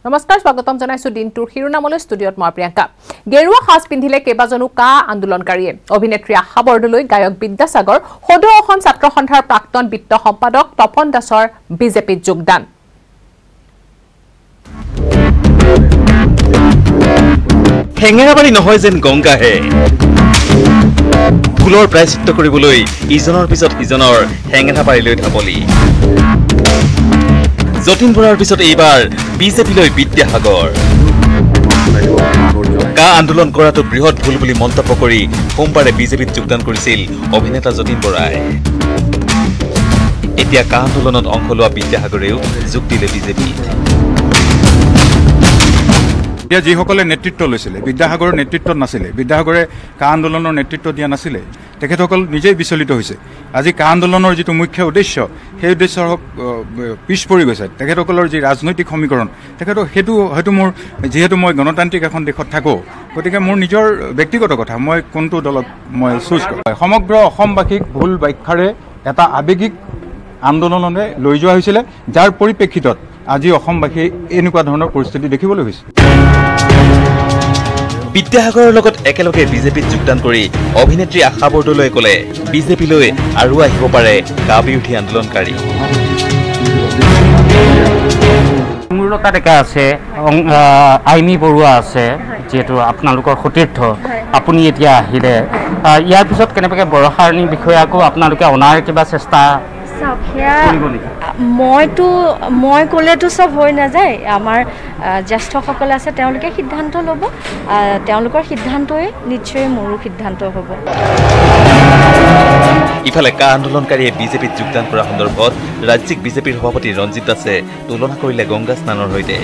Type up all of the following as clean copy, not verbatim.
নমস্কাৰ স্বাগতম জনাইছো দিনটোৰ শিৰোনামলৈ ষ্টুডিঅত মই প্ৰিয়ংকা গেৰুৱা সাজ পিন্ধিলে কেবাজনো কা আন্দোলনকাৰীয়ে অভিনেত্ৰী আশা বৰদলৈ গায়ক বিদ্যাসাগৰ সদৌ অসম ছাত্ৰ সন্থাৰ প্ৰাক্তন বিত্ত সম্পাদক তপন দাসৰ বিজেপিত যোগদান হেঙেৰাবাৰী নহয় যেন গংগাহে ফুলৰ প্ৰায়চিত্ত কৰিবলৈ ইজনৰ পিছত ইজনৰ হেঙেৰাবাৰীলৈ ধাপলি যতীন বৰাৰ পিছত এইবাৰ বিজেপিলৈ বিদ্যাসাগৰ কা আন্দোলন কৰাটো বৃহৎ ভুল বুলি মন্তব্য কৰি সোমবাৰে বিজেপিত যোগদান কৰিছিল অভিনেতা যতীন বৰাই এতিয়া কা আন্দোলনত অংশ লোৱা বিদ্যাসাগৰেও যোগ দিলে বিজেপিত এতিয়া যিসকলে নেতৃত্ব লৈছিলে বিদ্যাসাগৰৰ নেতৃত্বত নাছিলে বিদ্যাসাগৰে কা আন্দোলনৰ নেতৃত্ব দিয়া নাছিলে তেখেতসকল নিজেই বিচলিত হৈছে আজি কা আন্দোলনৰ যিটো মুখ্য উদ্দেশ্য সেই উদ্দেশ্য পিছ পৰি গৈছে তেখেতসকলৰ যি ৰাজনৈতিক সমীকৰণ সেইটো হয়তো মোৰ যিহেতু মই গণতান্ত্ৰিক এখন দেশত থাকোঁ গতিকে মোৰ নিজৰ ব্যক্তিগত কথা মই কোনটো দলক মই চুজ কৰোঁ সমগ্ৰ অসমবাসীক ভুল ব্যাখ্যাৰে এটা আৱেগিক আন্দোলনলৈ লৈ যোৱা হৈছিলে যাৰ পৰিপ্ৰেক্ষিতত আজি অসমবাসীয়ে এনেকুৱা ধৰণৰ পৰিস্থিতি দেখিবলৈ হৈছে বিদ্যাসাগৰৰ লগত একেলগে বিজেপিত যোগদান কৰি অভিনেত্ৰী আশা বৰদলৈ ক'লে বিজেপিলৈ আৰু আহিব পাৰে কা বিৰোধী আন্দোলনকাৰী মূলতা ডেকা আছে আইমি বৰুৱা আছে যেহেতু আপোনালোকৰ সতীৰ্থ আপুনি এতিয়া আহিলে ইয়াৰ পিছত কেনেবাকৈ বৰষাৰণী বিষয়াকো আপোনালোকে অনাৰ কিবা চেষ্টা মই ক'লেতো চব হৈ নাযায় আমাৰ জ্যেষ্ঠসকল আছে তেওঁলোকে সিদ্ধান্ত ল'ব তেওঁলোকৰ সিদ্ধান্তই নিশ্চয় মোৰো সিদ্ধান্ত হ'ব ইফালে কা আন্দোলনকাৰীয়ে বিজেপিত যোগদান কৰা সন্দৰ্ভত ৰাজ্যিক বিজেপিৰ সভাপতি ৰঞ্জিত দাসে তুলনা কৰিলে গংগা স্নানৰ সৈতে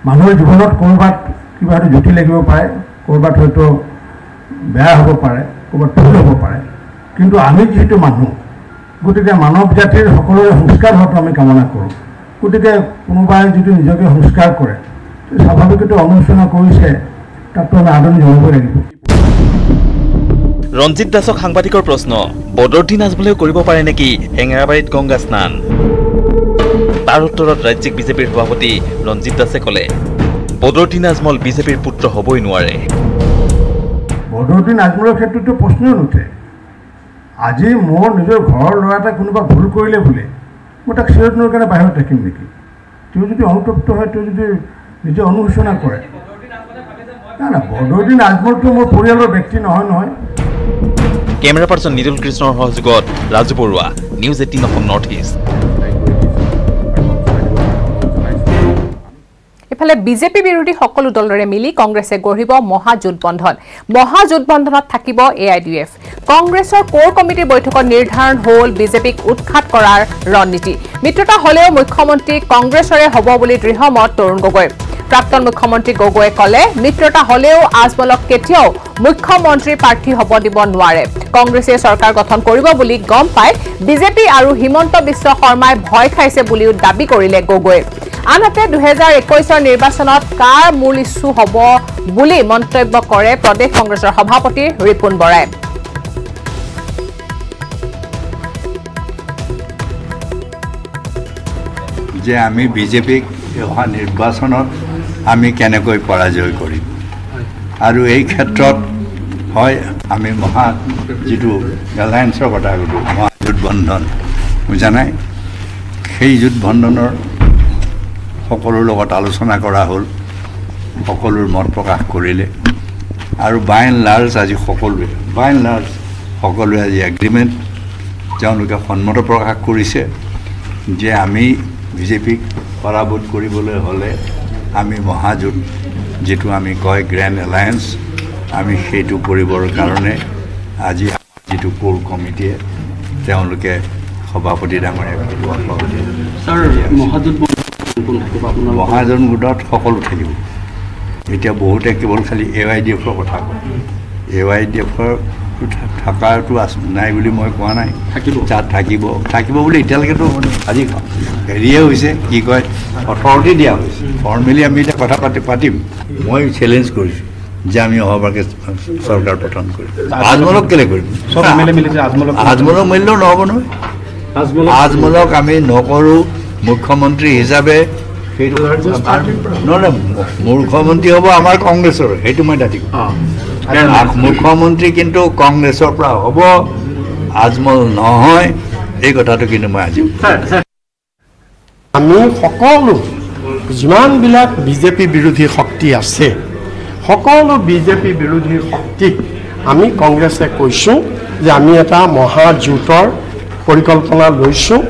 মানুহৰ জীৱনত ক'ৰবাত কিবা এটা জুতি লাগিব পাৰে ক'ৰবাত হয়তো বেয়া হ'ব পাৰে ক'ৰবাত ভুল হ'ব পাৰে কিন্তু আমি যিহেতু মানুহ গতিকে মানৱ জাতিৰ সকলোৰে সংস্কাৰ হোৱাটো আমি কামনা কৰোঁ গতিকে কোনোবাই যদি নিজকে সংস্কাৰ কৰে স্বাভাৱিকতে অনুশোচনা কৰিছে তাতো আমি আদৰণি জনাব লাগিব ৰঞ্জিত দাসক সাংবাদিকৰ প্ৰশ্ন বদৰুদ্দিন আজমলেও কৰিব পাৰে নেকি হেঙেৰাবাৰীত গংগা স্নান তাৰ উত্তৰত ৰাজ্যিক বিজেপিৰ সভাপতি ৰঞ্জিত দাসে ক'লে বদৰুদ্দিন আজমল বিজেপিৰ পুত্ৰ হ'বই নোৱাৰে বদৰুদ্দিন আজমলৰ ক্ষেত্ৰতো প্ৰশ্নই নুঠে আজি মোৰ নিজৰ ঘৰৰ ল'ৰা এটা কোনোবা ভুল কৰিলে বোলে মই তাক চিৰদিনৰ কাৰণে বাহিৰত ৰাখিম নেকি তেওঁ যদি অনুতপ্ত হয় তেওঁ যদি নিজে অনুশোচনা কৰে না বদৰুদ্দিন আজমলটো মোৰ পৰিয়ালৰ ব্যক্তি নহয় কেমেৰা পাৰ্চন নিদুল কৃষ্ণৰ সহযোগত Raju Baruah news 18 Assam north east ইফালে বিজেপি বিৰোধী সকলো দলৰে মিলি কংগ্ৰেছে গঢ়িব মহাজোটবন্ধনত থাকিব AIDF কংগ্ৰেছৰ কোৰ কমিটিৰ বৈঠকত নিৰ্ধাৰণ হ'ল বিজেপিক উৎখাত কৰাৰ ৰণনীতি মিত্ৰতা হলেও মুখ্যমন্ত্ৰী কংগ্ৰেছৰে হ'ব বুলি দৃঢ়মত তৰুণ গগৈ প্ৰাক্তন মুখ্যমন্ত্ৰী গগৈয়ে ক'লে মিত্ৰতা হলেও আজমলক কেতিয়াও মুখ্যমন্ত্ৰী প্ৰাৰ্থী হ'ব দিব নোৱাৰে কংগ্ৰেছে চৰকাৰ গঠন কৰিব বুলি গম পাই বিজেপি আৰু হিমন্ত বিশ্ব শৰ্মাই ভয় খাইছে বুলিও দাবী কৰিলে গগৈ আনহাতে 2021 নিৰ্বাচনত কাৰ মূল ইছ্যু হ'ব বুলি মন্তব্য কৰে প্ৰদেশ কংগ্ৰেছৰ সভাপতি ৰিপুন বৰাই যে আমি বিজেপিক অহা নিৰ্বাচনত আমি কেনেকৈ পৰাজয় কৰিম আৰু এই ক্ষেত্ৰত হয় আমি যিটো এলায়েন্সৰ কথা কৈছোঁ মহাজোটবন্ধন বুজা নাই সেই জোটবন্ধনৰ সকলোৰ লগত আলোচনা কৰা হ'ল সকলোৰ মত প্ৰকাশ কৰিলে আৰু বাই এণ্ড লাৰ্জ আজি সকলোৱে আজি এগ্ৰিমেণ্ট তেওঁলোকে সন্মত প্ৰকাশ কৰিছে যে আমি বিজেপিক পৰাভূত কৰিবলৈ হ'লে আমি মহাজোট যিটো আমি কয় গ্ৰেণ্ড এলায়েন্স আমি সেইটো কৰিবৰ কাৰণে আজি যিটো কোৰ কমিটিয়ে তেওঁলোকে সভাপতি ডাঙৰীয়া মহাজন গোটত সকলো থাকিব এতিয়া বহুতে কেৱল খালি AIDFৰ কথা কয় AIDFৰ থকাটো নাই বুলি মই কোৱা নাই তাত থাকিব বুলি এতিয়ালৈকেতো আজি হেৰিয়ে হৈছে কি কয় অথৰিটি দিয়া হৈছে ফৰ্মেলি আমি এতিয়া কথা পাতিম মই চেলেঞ্জ কৰিছোঁ যে আমি অহাবাৰকে চৰকাৰ গঠন কৰিম আজমলক কেলে কৰিম আজমলক মিলিলেও নহ'ব নহয় আজমলক আমি নকৰোঁ মুখ্যমন্ত্ৰী হিচাপে সেইটো নহয় মুখ্যমন্ত্ৰী হ'ব আমাৰ কংগ্ৰেছৰ সেইটো মই দাবী মুখ্যমন্ত্ৰী কিন্তু কংগ্ৰেছৰ পৰা হ'ব আজমল নহয় এই কথাটো কিন্তু মই আজি আমি সকলো যিমানবিলাক বিজেপি বিৰোধী শক্তি আছে সকলো বিজেপি বিৰোধী শক্তিক আমি কংগ্ৰেছে কৈছোঁ যে আমি এটা মহাজোঁটৰ পৰিকল্পনা লৈছোঁ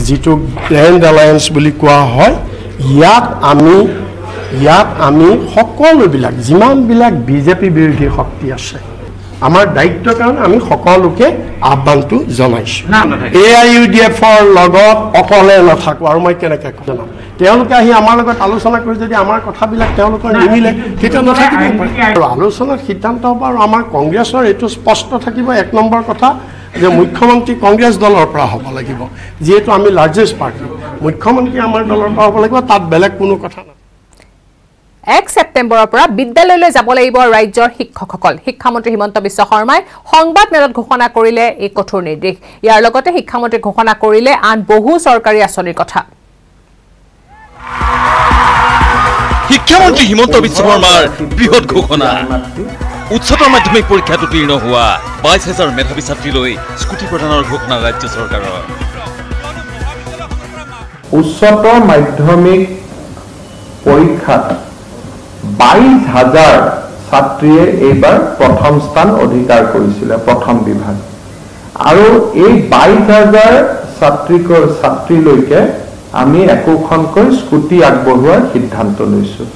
যিটো গ্ৰেণ্ড এলায়েন্স বুলি কোৱা হয় ইয়াত আমি সকলোবিলাক যিমানবিলাক বিজেপি বিৰোধী শক্তি আছে আমাৰ দায়িত্বৰ কাৰণে আমি সকলোকে আহ্বানটো জনাইছোঁ AIUDFৰ লগত অকলে নাথাকোঁ আৰু মই কেনেকৈ জনাম তেওঁলোকে আহি আমাৰ লগত আলোচনা কৰি যদি আমাৰ কথাবিলাক তেওঁলোকৰ নিমিলে তেতিয়া নাথাকিব আৰু আলোচনাৰ সিদ্ধান্ত হ'ব আৰু আমাৰ কংগ্ৰেছৰ এইটো স্পষ্ট থাকিব 1 নম্বৰ কথা যে মুখ্যমন্ত্ৰী কংগ্ৰেছ দলৰ পৰা হ'ব লাগিব যিহেতু আমি লাৰ্জেষ্ট পাৰ্টি মুখ্যমন্ত্ৰী আমাৰ দলৰ পৰা হ'ব লাগিব তাত বেলেগ কোনো কথা নাই 1 ছেপ্টেম্বৰৰ পৰা বিদ্যালয়লৈ যাব লাগিব ৰাজ্যৰ শিক্ষকসকল শিক্ষামন্ত্ৰী হিমন্ত বিশ্ব শৰ্মাই সংবাদ মেলত ঘোষণা কৰিলে এই কঠোৰ নিৰ্দেশ ইয়াৰ লগতে শিক্ষামন্ত্ৰী ঘোষণা কৰিলে আন বহু চৰকাৰী আঁচনিৰ কথা শিক্ষামন্ত্ৰী হিমন্ত বিশ্ব শৰ্মাৰ বৃহৎ ঘোষণা উচ্চতৰ মাধ্যমিক পৰীক্ষাত উত্তীৰ্ণ হোৱা 22,000 মেধাৱী ছাত্ৰীলৈ স্কুটি প্ৰদানৰ ঘোষণা ৰাজ্য চৰকাৰৰ উচ্চতৰ মাধ্যমিক পৰীক্ষাত 22,000 ছাত্ৰীয়ে এইবাৰ প্ৰথম স্থান অধিকাৰ কৰিছিল প্ৰথম বিভাগ আৰু এই 22,000 ছাত্ৰীলৈকে আমি একোখনকৈ স্কুটি আগবঢ়োৱাৰ সিদ্ধান্ত লৈছোঁ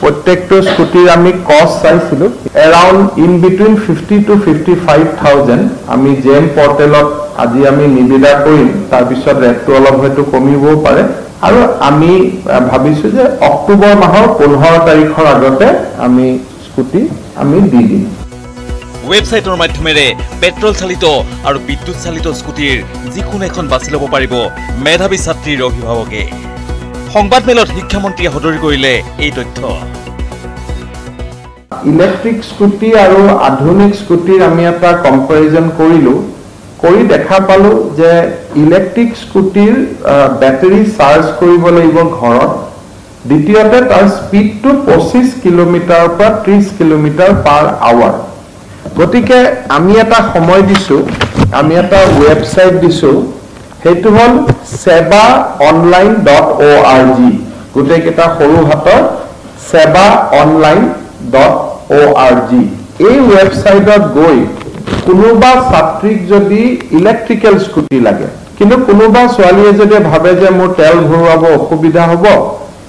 প্ৰত্যেকটো স্কুটিৰ আমি কষ্ট চাইছিলোঁ এৰাউণ্ড ইন বিটুইন 50 to 55,000 আমি জেম পৰ্টেলত আজি আমি নিবিদা কৰিম তাৰপিছত ৰেটটো অলপ হয়তো কমিবও পাৰে আৰু আমি ভাবিছোঁ যে অক্টোবৰ মাহৰ 15 তাৰিখৰ আগতে আমি স্কুটি আমি দি দিম ৱেবছাইটৰ মাধ্যমেৰে পেট্ৰল চালিত আৰু বিদ্যুৎ চালিত স্কুটিৰ যিকোনো এখন বাছি ল'ব পাৰিব মেধাৱী ছাত্ৰীৰ অভিভাৱকে সংবাদ মেলত শিক্ষামন্ত্ৰীয়ে সদৰি কৰিলে এই তথ্য ইলেক্ট্ৰিক স্কুটি আৰু আধুনিক স্কুটিৰ আমি এটা কম্পেৰিজন কৰিলোঁ কৰি দেখা পালোঁ যে ইলেক্ট্ৰিক স্কুটিৰ বেটাৰী চাৰ্জ কৰিব লাগিব ঘৰত দ্বিতীয়তে তাৰ স্পীডটো 25 কিলোমিটাৰৰ পৰা 30 কিলোমিটাৰ পাৰ আৱাৰ গতিকে আমি এটা সময় দিছোঁ আমি এটা ৱেবছাইট দিছোঁ সেইটো হ'ল sevaonline.org গোটেইকেইটা সৰু হাতৰ sevaonline.org এই ৱেবছাইটত গৈ কোনোবা ছাত্ৰীক যদি ইলেক্ট্ৰিকেল স্কুটি লাগে কিন্তু কোনোবা ছোৱালীয়ে যদি ভাবে যে মোৰ তেল ভৰোৱাব অসুবিধা হ'ব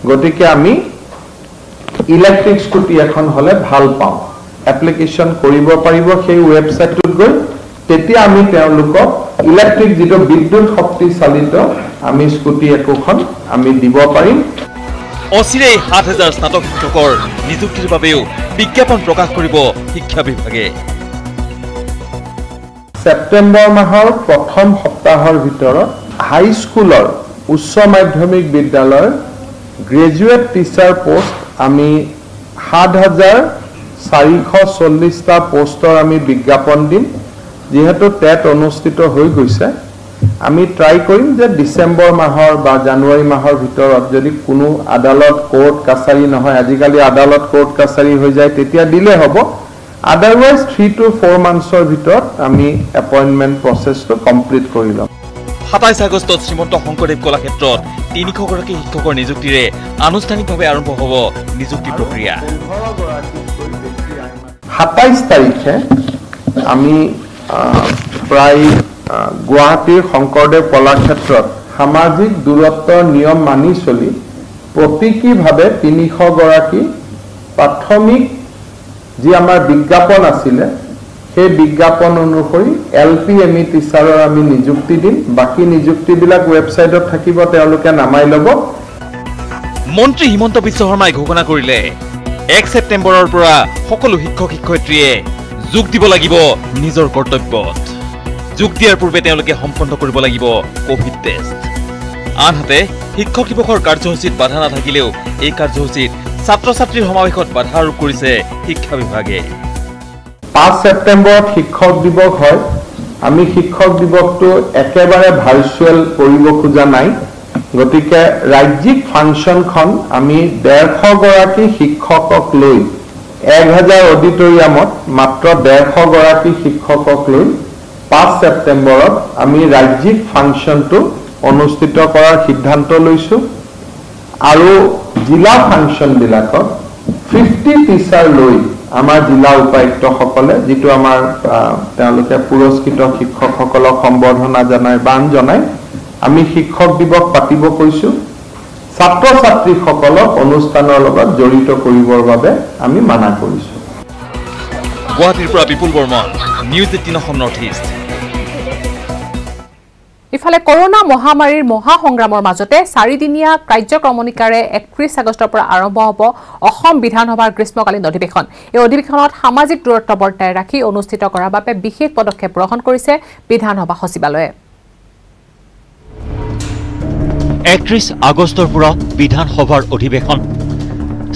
গতিকে আমি ইলেক্ট্ৰিক স্কুটি এখন হ'লে ভাল পাওঁ এপ্লিকেশ্যন কৰিব পাৰিব সেই ৱেবছাইটটোত গৈ তেতিয়া আমি তেওঁলোকক ইলেক্ট্ৰিক যিটো বিদ্যুৎ শক্তি চালিত আমি স্কুটি একোখন আমি দিব পাৰিম অচিৰেই 7,000 স্নাতক শিক্ষকৰ নিযুক্তিৰ বাবেও বিজ্ঞাপন প্ৰকাশ কৰিব শিক্ষা বিভাগে ছেপ্টেম্বৰ মাহৰ প্ৰথম সপ্তাহৰ ভিতৰত হাইস্কুলৰ উচ্চ মাধ্যমিক বিদ্যালয়ৰ গ্ৰেজুৱেট টিচাৰ পোষ্ট আমি 7,440টা পোষ্টৰ আমি বিজ্ঞাপন দিম যেহেতু টেট অনুষ্ঠিত হৈ গৈছে আমি ট্ৰাই কৰিম যে ডিসেম্বৰ মাহৰ বা জানুৱাৰী মাহৰ ভিতৰত যদি কোনো আদালত কোৰ্ট কাছাৰী নহয় আজিকালি আদালত কোৰ্ট কাছাৰী হৈ যায় তেতিয়া দিলে হ'ব আদাৰৱাইজ 3 to 4 মান্থছৰ ভিতৰত আমি এপইন্টমেন্ট প্ৰসেছটো কমপ্লিট কৰি ল'ম 27 আগষ্টত শ্ৰীমন্ত শংকৰদেৱ কলাক্ষেত্ৰত 300 গৰাকী শিক্ষকৰ নিযুক্তিৰে আনুষ্ঠানিকভাৱে আৰম্ভ হ'ব নিযুক্তি প্ৰক্ৰিয়া 27 তাৰিখে আমি প্ৰায় গুৱাহাটীৰ শংকৰদেৱ কলাক্ষেত্ৰত সামাজিক দূৰত্বৰ নিয়ম মানি চলি প্ৰতীকীভাৱে 300 গৰাকী প্ৰাথমিক যি আমাৰ বিজ্ঞাপন আছিলে সেই বিজ্ঞাপন অনুসৰি LPME টিচাৰৰ আমি নিযুক্তি দিম বাকি নিযুক্তিবিলাক ৱেবছাইটত থাকিব তেওঁলোকে নামাই ল'ব মন্ত্ৰী হিমন্ত বিশ্ব শৰ্মাই ঘোষণা কৰিলে 1 ছেপ্টেম্বৰৰ পৰা সকলো শিক্ষক শিক্ষয়িত্ৰীয়ে যোগ দিব লাগিব নিজৰ কৰ্তব্যত যোগ দিয়াৰ পূৰ্বে তেওঁলোকে সম্পন্ন কৰিব লাগিব কোভিড টেষ্ট আনহাতে শিক্ষক দিৱসৰ কাৰ্যসূচীত বাধা নাথাকিলেও এই কাৰ্যসূচীত ছাত্ৰ ছাত্ৰীৰ সমাৱেশত বাধা আৰোপ কৰিছে শিক্ষা বিভাগে 5 ছেপ্টেম্বৰত শিক্ষক দিৱস হয় আমি শিক্ষক দিৱসটো একেবাৰে ভাৰ্চুৱেল কৰিব খোজা নাই গতিকে ৰাজ্যিক ফাংচনখন আমি 150 গৰাকী শিক্ষকক লৈ 1000 অডিটৰিয়ামত মাত্ৰ 150 গৰাকী শিক্ষকক লৈ 5 ছেপ্টেম্বৰত আমি ৰাজ্যিক ফাংচনটো অনুষ্ঠিত কৰাৰ সিদ্ধান্ত লৈছো আৰু জিলা ফাংচনবিলাকত 50 টিচাৰ লৈ আমাৰ জিলা উপায়ুক্তসকলে যিটো আমাৰ তেওঁলোকে পুৰস্কৃত শিক্ষকসকলক সম্বৰ্ধনা জনাই বান জনাই আমি শিক্ষক দিৱস পাতিব কৈছো ছাত্ৰ ছাত্ৰীসকলক অনুষ্ঠানৰ লগত জড়িত কৰিবৰ বাবে আমি মানা কৰিছো গুৱাহাটীৰ পৰা Bipul Barman news 18 Assam north east ইফালে কৰোনা মহামাৰীৰ মহাসংগ্ৰামৰ মাজতে 4দিনীয়া কাৰ্যক্ৰমণিকাৰে 31 আগষ্টৰ পৰা আৰম্ভ হ'ব অসম বিধানসভাৰ গ্ৰীষ্মকালীন অধিৱেশন এই অধিৱেশনত সামাজিক দূৰত্ব বৰ্তাই ৰাখি অনুষ্ঠিত কৰাৰ বাবে বিশেষ পদক্ষেপ গ্ৰহণ কৰিছে বিধানসভা সচিবালয়ে 31 আগষ্টৰ পৰা বিধানসভাৰ অধিৱেশন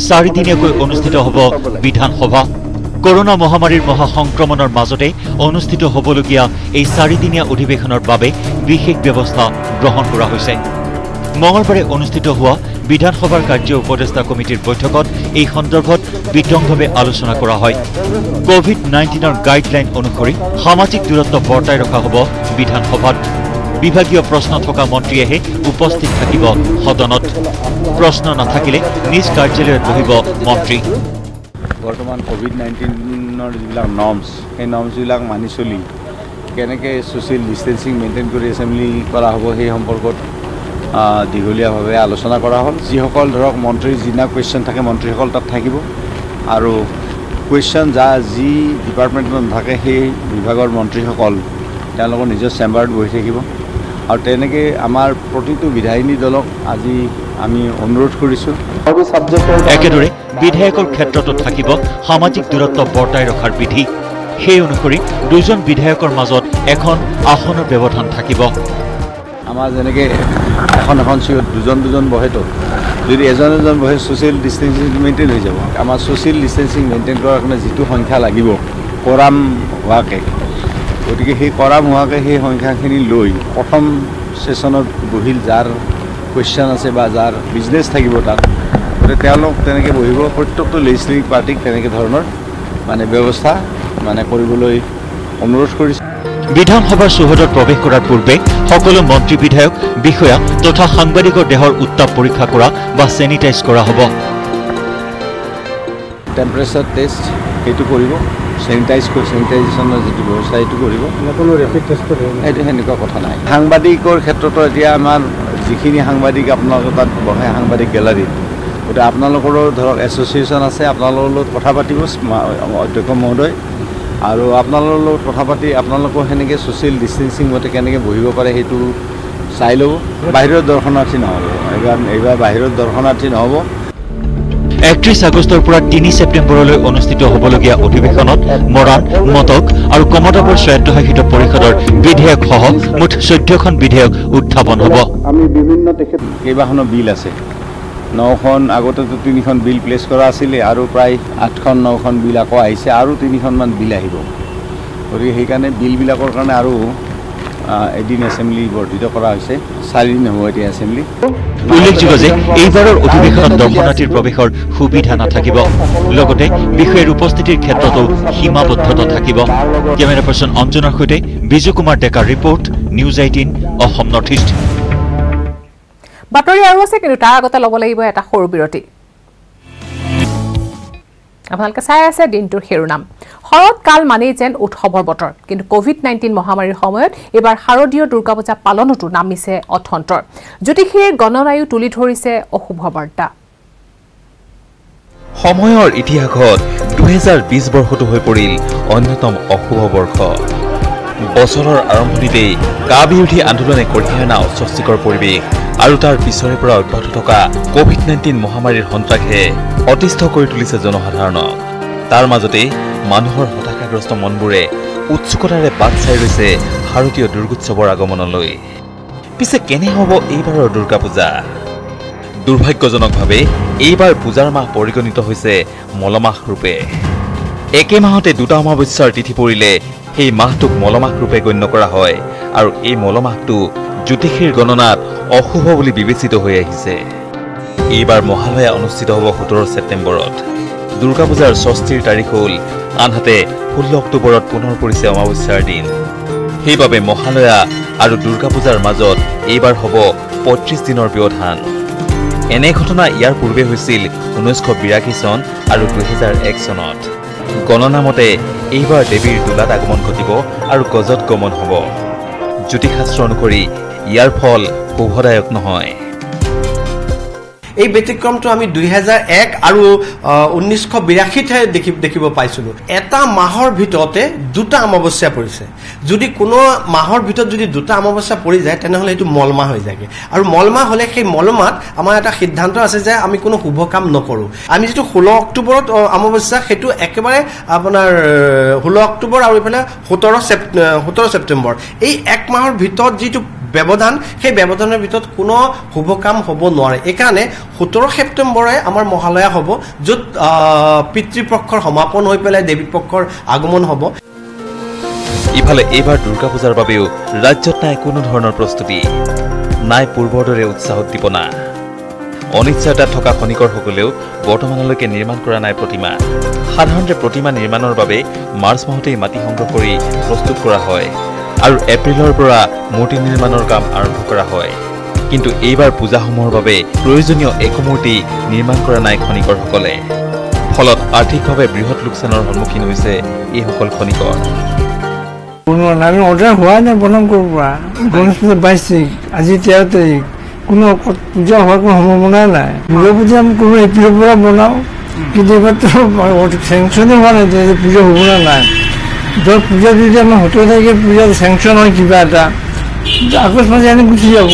4দিনীয়াকৈ অনুষ্ঠিত হ'ব বিধানসভা কৰোনা মহামাৰীৰ মহাসংক্ৰমণৰ মাজতে অনুষ্ঠিত হ'বলগীয়া এই 4দিনীয়া অধিৱেশনৰ বাবে বিশেষ ব্যৱস্থা গ্ৰহণ কৰা হৈছে মঙলবাৰে অনুষ্ঠিত হোৱা বিধানসভাৰ কাৰ্য উপদেষ্টা কমিটিৰ বৈঠকত এই সন্দৰ্ভত বিতংভাৱে আলোচনা কৰা হয় কোভিড-19ৰ গাইডলাইন অনুসৰি সামাজিক দূৰত্ব বৰ্তাই ৰখা হ'ব বিধানসভাত বিভাগীয় প্ৰশ্ন থকা মন্ত্ৰীয়েহে উপস্থিত থাকিব সদনত প্ৰশ্ন নাথাকিলে নিজ কাৰ্যালয়ত বহিব মন্ত্ৰী বৰ্তমান কোভিড-19ৰ যিবিলাক নৰ্মছ সেই নৰ্মছবিলাক মানি চলি কেনেকৈ ছ'চিয়েল ডিষ্টেঞ্চিং মেইনটেইন কৰি এছেম্বলি কৰা হ'ব সেই সম্পৰ্কত দীঘলীয়াভাৱে আলোচনা কৰা হ'ল যিসকল ধৰক মন্ত্ৰীৰ যিনা কুৱেশ্যন থাকে মন্ত্ৰীসকল তাত থাকিব আৰু কুৱেশ্যন যি ডিপাৰ্টমেণ্টত নাথাকে সেই বিভাগৰ মন্ত্ৰীসকল তেওঁলোকৰ নিজৰ চেম্বাৰত বহি থাকিব আৰু তেনেকৈ আমাৰ প্ৰতিটো বিধায়িনী দলক আজি আমি অনুৰোধ কৰিছোঁ একেদৰে বিধায়কৰ ক্ষেত্ৰতো থাকিব সামাজিক দূৰত্ব বৰ্তাই ৰখাৰ বিধি সেই অনুসৰি দুজন বিধায়কৰ মাজত এখন আসনৰ ব্যৱধান থাকিব আমাৰ যেনেকৈ এখন চিটত দুজন বহেতো যদি এজন বহে ছ'চিয়েল ডিষ্টেঞ্চিং মেইনটেইন হৈ যাব আমাৰ ছ'চিয়েল ডিষ্টেঞ্চিং মেইনটেইন কৰাৰ কাৰণে যিটো সংখ্যা লাগিব কৰাম হোৱাকৈ গতিকে সেই কৰাম হোৱাকৈ সেই সংখ্যাখিনি লৈ প্ৰথম ছেশ্যনত বহিল যাৰ কুৱেশ্যন আছে বা যাৰ বিজনেছ থাকিব তাত গতিকে তেওঁলোক তেনেকৈ বহিব প্ৰত্যেকটো লেজিছলেটিভ পাৰ্টিক তেনেকৈ ধৰণৰ ব্যৱস্থা কৰিবলৈ অনুৰোধ কৰিছে বিধানসভাৰ চৌহদত প্ৰৱেশ কৰাৰ পূৰ্বে সকলো মন্ত্ৰী বিধায়ক বিষয়া তথা সাংবাদিকৰ দেহৰ উত্তাপ পৰীক্ষা কৰা বা চেনিটাইজ কৰা হ'ব টেম্পাৰেচাৰ টেষ্ট সেইটো কৰিব চেনিটাইজেশ্যনৰ যিটো ব্যৱস্থা সেইটো কৰিব সেইটো সেনেকুৱা কথা নাই সাংবাদিকৰ ক্ষেত্ৰতো এতিয়া আমাৰ যিখিনি সাংবাদিক আপোনালোকৰ তাত বহে সাংবাদিক গেলাৰীত গতিকে আপোনালোকৰো ধৰক এছ'চিয়েশ্যন আছে আপোনালোকৰ লগত কথা পাতিব অধ্যক্ষ মহোদয় আৰু আপোনালোকৰ লগত কথা পাতি আপোনালোকৰ সেনেকৈ ছ'চিয়েল ডিষ্টেঞ্চিং মতে কেনেকৈ বহিব পাৰে সেইটো চাই ল'ব বাহিৰৰ দৰ্শনাৰ্থী নহ'ব এইবাৰ বাহিৰৰ দৰ্শনাৰ্থী নহ'ব 31 আগষ্টৰ পৰা 3 ছেপ্টেম্বৰলৈ অনুষ্ঠিত হ'বলগীয়া অধিৱেশনত মৰাণ মটক আৰু কমতাপুৰ স্বায়ত্তশাসিত পৰিষদৰ বিধেয়কসহ মুঠ 14খন বিধেয়ক উত্থাপন হ'ব আমি বিভিন্ন কেইবাখনো বিল আছে 9খন আগতেতো 3খন বিল প্লেচ কৰা আছিলে আৰু প্ৰায় 8খন 9খন বিল আকৌ আহিছে আৰু 3খনমান বিল আহিব গতিকে সেইকাৰণে বিলবিলাকৰ কাৰণে আৰু এদিন এছেম্বলি বৰ্ধিত কৰা হৈছে 4 দিন হ'ব এতিয়া এছেম্বলি উল্লেখযোগ্য যে এইবাৰৰ অধিৱেশনত দৰ্শনাৰ্থীৰ প্ৰৱেশৰ সুবিধা নাথাকিব লগতে বিষয়ৰ উপস্থিতিৰ ক্ষেত্ৰতো সীমাবদ্ধতা থাকিব কেমেৰা পাৰ্চন অঞ্জনৰ সৈতে বিজু কুমাৰ ডেকাৰ report news 18 Assam north east বাতৰি আৰু আছে কিন্তু তাৰ আগতে ল'ব লাগিব এটা সৰু বিৰতি আপোনালোকে চাই আছে দিনটোৰ শিৰোনাম শৰৎ কাল মানেই যেন উৎসৱৰ বতৰ কিন্তু কোভিড-19 মহামাৰীৰ সময়ত এবাৰ শাৰদীয় দুৰ্গা পূজা পালনতো নামিছে অথন্তৰ জ্যোতিষীৰ গণনায়ো তুলি ধৰিছে অশুভ বাৰ্তা সময়ৰ ইতিহাসত 2020 বৰ্ষটো হৈ পৰিল অন্যতম অশুভ বৰ্ষ বছৰৰ আৰম্ভণিতেই কা বিৰোধী আন্দোলনে কঢ়িয়াই অনা অস্বস্তিকৰ পৰিৱেশ আৰু তাৰ পিছৰে পৰা অব্যাহত থকা কোভিড-19 মহামাৰীৰ সন্ত্ৰাসে অতিষ্ঠ কৰি তুলিছে জনসাধাৰণক তাৰ মাজতে মানুহৰ হতাশাগ্ৰস্ত মনবোৰে উৎসুকতাৰে বাট চাই ৰৈছে শাৰদীয় দুৰ্গোৎসৱৰ আগমনলৈ পিছে কেনে হ'ব এইবাৰৰ দুৰ্গা পূজা দুৰ্ভাগ্যজনকভাৱে এইবাৰ পূজাৰ মাহ পৰিগণিত হৈছে মলমাহ ৰূপে একে মাহতে দুটা অমাৱস্যাৰ তিথি পৰিলে সেই মাহটোক মলমাহ ৰূপে গণ্য কৰা হয় আৰু এই মলমাহটো জ্যোতিষীৰ গণনাত অশুভ বুলি বিবেচিত হৈ আহিছে। এইবাৰ মহালয়া অনুষ্ঠিত হ'ব 17 ছেপ্টেম্বৰত। দুৰ্গা পূজাৰ ৬ষ্ঠিৰ তাৰিখ হ'ল, আনহাতে 16 অক্টোবৰত পুনৰ পৰিছে অমাৱস্যাৰ দিন। সেইবাবে মহালয়া আৰু দুৰ্গা পূজাৰ মাজত এইবাৰ হ'ব ৩৫ দিনৰ ব্যৱধান। এনে ঘটনা ইয়াৰ পূৰ্বে হৈছিল 1982 চন আৰু 2001 চনত। গণনা মতে এইবাৰ দেৱীৰ দোলাত আগমন ঘটিব আৰু গজত গমন হ'ব। জ্যোতিষশাস্ত্ৰ অনুসৰি ইয়াৰ ফল শুভদায়ক নহয়। এই ব্যতিক্ৰমটো আমি 2001 আৰু 1982তে দেখিব পাইছিলোঁ। এটা মাহৰ ভিতৰতে দুটা অমাৱস্যা পৰিছে। যদি কোনো মাহৰ ভিতৰত যদি দুটা অমাৱস্যা পৰি যায় তেনেহ'লে এইটো মলমাহ হৈ যায়গৈ। আৰু মলমাহ হ'লে সেই মলমাত আমাৰ এটা সিদ্ধান্ত আছে যে আমি কোনো শুভ কাম নকৰোঁ। আমি যিটো 16 অক্টোবৰত অমাৱস্যা সেইটো একেবাৰে আপোনাৰ 16 অক্টোবৰ আৰু এইফালে 17 ছেপ্টেম্বৰ এই এক মাহৰ ভিতৰত যিটো ব্যৱধান, সেই ব্যৱধানৰ ভিতৰত কোনো শুভ কাম হ'ব নোৱাৰে। এইকাৰণে 17 ছেপ্টেম্বৰে আমাৰ মহালয়া হ'ব, য'ত পিতৃপক্ষৰ সমাপন হৈ পেলাই দেৱী পক্ষৰ আগমন হ'ব। ইফালে এইবাৰ দুৰ্গা পূজাৰ বাবেও ৰাজ্যত নাই কোনো ধৰণৰ প্ৰস্তুতি, নাই পূৰ্বৰ দৰে উৎসাহ উদ্দীপনা। অনিশ্চয়তাত থকা খনিকৰসকলেও বৰ্তমানলৈকে নিৰ্মাণ কৰা নাই প্ৰতিমা। সাধাৰণতে প্ৰতিমা নিৰ্মাণৰ বাবে মাৰ্চ মাহতেই মাটি সংগ্ৰহ কৰি প্ৰস্তুত কৰা হয় আৰু এপ্ৰিলৰ পৰা মূৰ্তি নিৰ্মাণৰ কাম আৰম্ভ কৰা হয়। কিন্তু এইবাৰ পূজাসমূহৰ বাবে প্ৰয়োজনীয় একো মূৰ্তি নিৰ্মাণ কৰা নাই খনিকৰসকলে। ফলত আৰ্থিকভাৱে বৃহৎ লোকচানৰ সন্মুখীন হৈছে এইসকল খনিকৰ। আমি অৰ্ডাৰ হোৱা নাই বনাম ক'ৰ পৰা। গণেশ পূজা 22 তাৰিখ, আজি 13 তাৰিখ, কোনো পূজা হোৱাৰ কোনো সম্ভাৱনাই নাই। দুৰ্গা পূজা আমি কোনো এপ্ৰিলৰ পৰা বনাওঁ, কিন্তু এইবাৰতো চেংচনে হোৱা নাই যে পূজা হ'ব না নাই। ধৰ পূজা যদি আমাৰ 17 তাৰিখে পূজা চেংচন হয় কিবা এটা, আগষ্ট মাহত এনে গুচি যাব।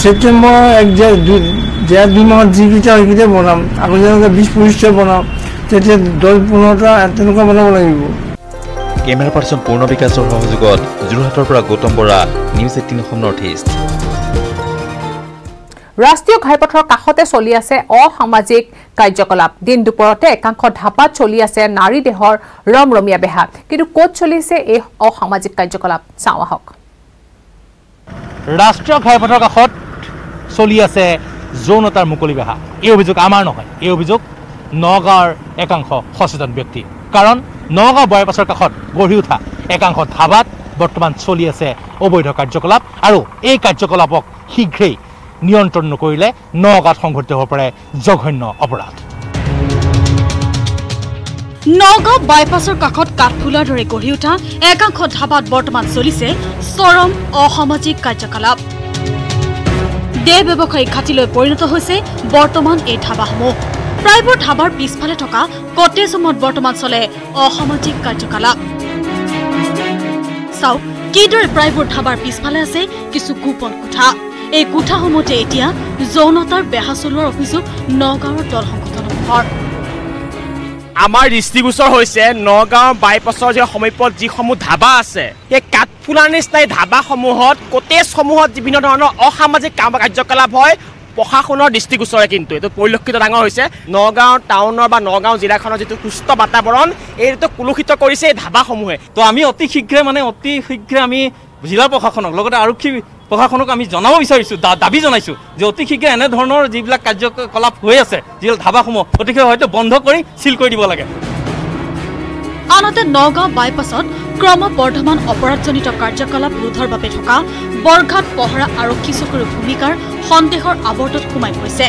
ছেপ্টেম্বৰ 2 মাহত যিকেইটা সেইকেইটা বনাম, আকৌ যেনেকৈ 20-25টা বনাম, তেতিয়া 10-15টা তেনেকুৱা বনাব লাগিব। কেমেৰা পাৰ্চন পূৰ্ণ বিকাশৰ সহযোগত যোৰহাটৰ পৰা Gautam Bora, news 18 Assam north east. ৰাষ্ট্ৰীয় ঘাইপথৰ কাষতে চলি আছে অসামাজিক কাৰ্যকলাপ। দিন দুপৰতে একাংশ ধাপাত চলি আছে নাৰী দেহৰ ৰমৰমীয়া বেহা। কিন্তু ক'ত চলিছে এই অসামাজিক কাৰ্যকলাপ, চাওঁ আহক। ৰাষ্ট্ৰীয় ঘাইপথৰ কাষত চলি আছে যৌনতাৰ মুকলি বেহা। এই অভিযোগ আমাৰ নহয়, এই অভিযোগ নগাঁৱৰ একাংশ সচেতন ব্যক্তি। কাৰণ নগাঁও বাইপাছৰ কাষত গঢ়ি উঠা একাংশ ধাবাত বৰ্তমান চলি আছে অবৈধ কাৰ্যকলাপ, আৰু এই কাৰ্যকলাপক শীঘ্ৰেই নিয়ন্ত্ৰণ নকৰিলে নগাঁৱত সংঘটিত হ'ব পাৰে জঘন্য অপৰাধ। নগাঁও বাইপাছৰ কাষত কাঠফুলাৰ দৰে গঢ়ি উঠা একাংশ ধাবাত বৰ্তমান চলিছে চৰম অসামাজিক কাৰ্যকলাপ। দেহ ব্যৱসায়ী ঘাটিলৈ পৰিণত হৈছে বৰ্তমান এই ধাবাসমূহ। প্ৰায়বোৰ ধাবাৰ পিছফালে থকা কটেজসমূহত বৰ্তমান চলে অসামাজিক কাৰ্যকলাপ। চাওক কিদৰে প্ৰায়বোৰ ধাবাৰ পিছফালে আছে কিছু গোপন কোঠা। এই কোঠাসমূহতে এতিয়া যৌনতাৰ বেহা চলোৱাৰ অভিযোগ নগাঁৱৰ দল সংগঠনসমূহৰ। আমাৰ দৃষ্টিগোচৰ হৈছে নগাঁও বাইপাছৰ যে সমীপত যিসমূহ ধাবা আছে, সেই কাঠফুলাৰ নিচিনাই ধাবাসমূহত কটেজসমূহত বিভিন্ন ধৰণৰ অসামাজিক কাৰ্যকলাপ হয়। প্ৰশাসনৰ দৃষ্টিগোচৰে কিন্তু এইটো পৰিলক্ষিত ডাঙৰ হৈছে। নগাঁও টাউনৰ বা নগাঁও জিলাখনৰ যিটো সুস্থ বাতাবৰণ এইটো কুলুষিত কৰিছে এই ধাবাসমূহে। তো আমি অতি শীঘ্ৰে আমি জিলা প্ৰশাসনক লগতে আৰক্ষী প্ৰশাসনক আমি জনাব বিচাৰিছোঁ, দাবী জনাইছোঁ যে অতি শীঘ্ৰে এনেধৰণৰ যিবিলাক কাৰ্যকলাপ হৈ আছে, যিবিলাক ধাবাসমূহ অতি শীঘ্ৰে হয়তো বন্ধ কৰি চিল কৰি দিব লাগে। আনহাতে নগাঁও বাইপাছত ক্ৰমবৰ্ধমান অপৰাধজনিত কাৰ্যকলাপ ৰোধৰ বাবে থকা বৰঘাট পহৰা আৰক্ষী চকীৰ ভূমিকাৰ সন্দেহৰ আৱৰ্তত সোমাই পৰিছে।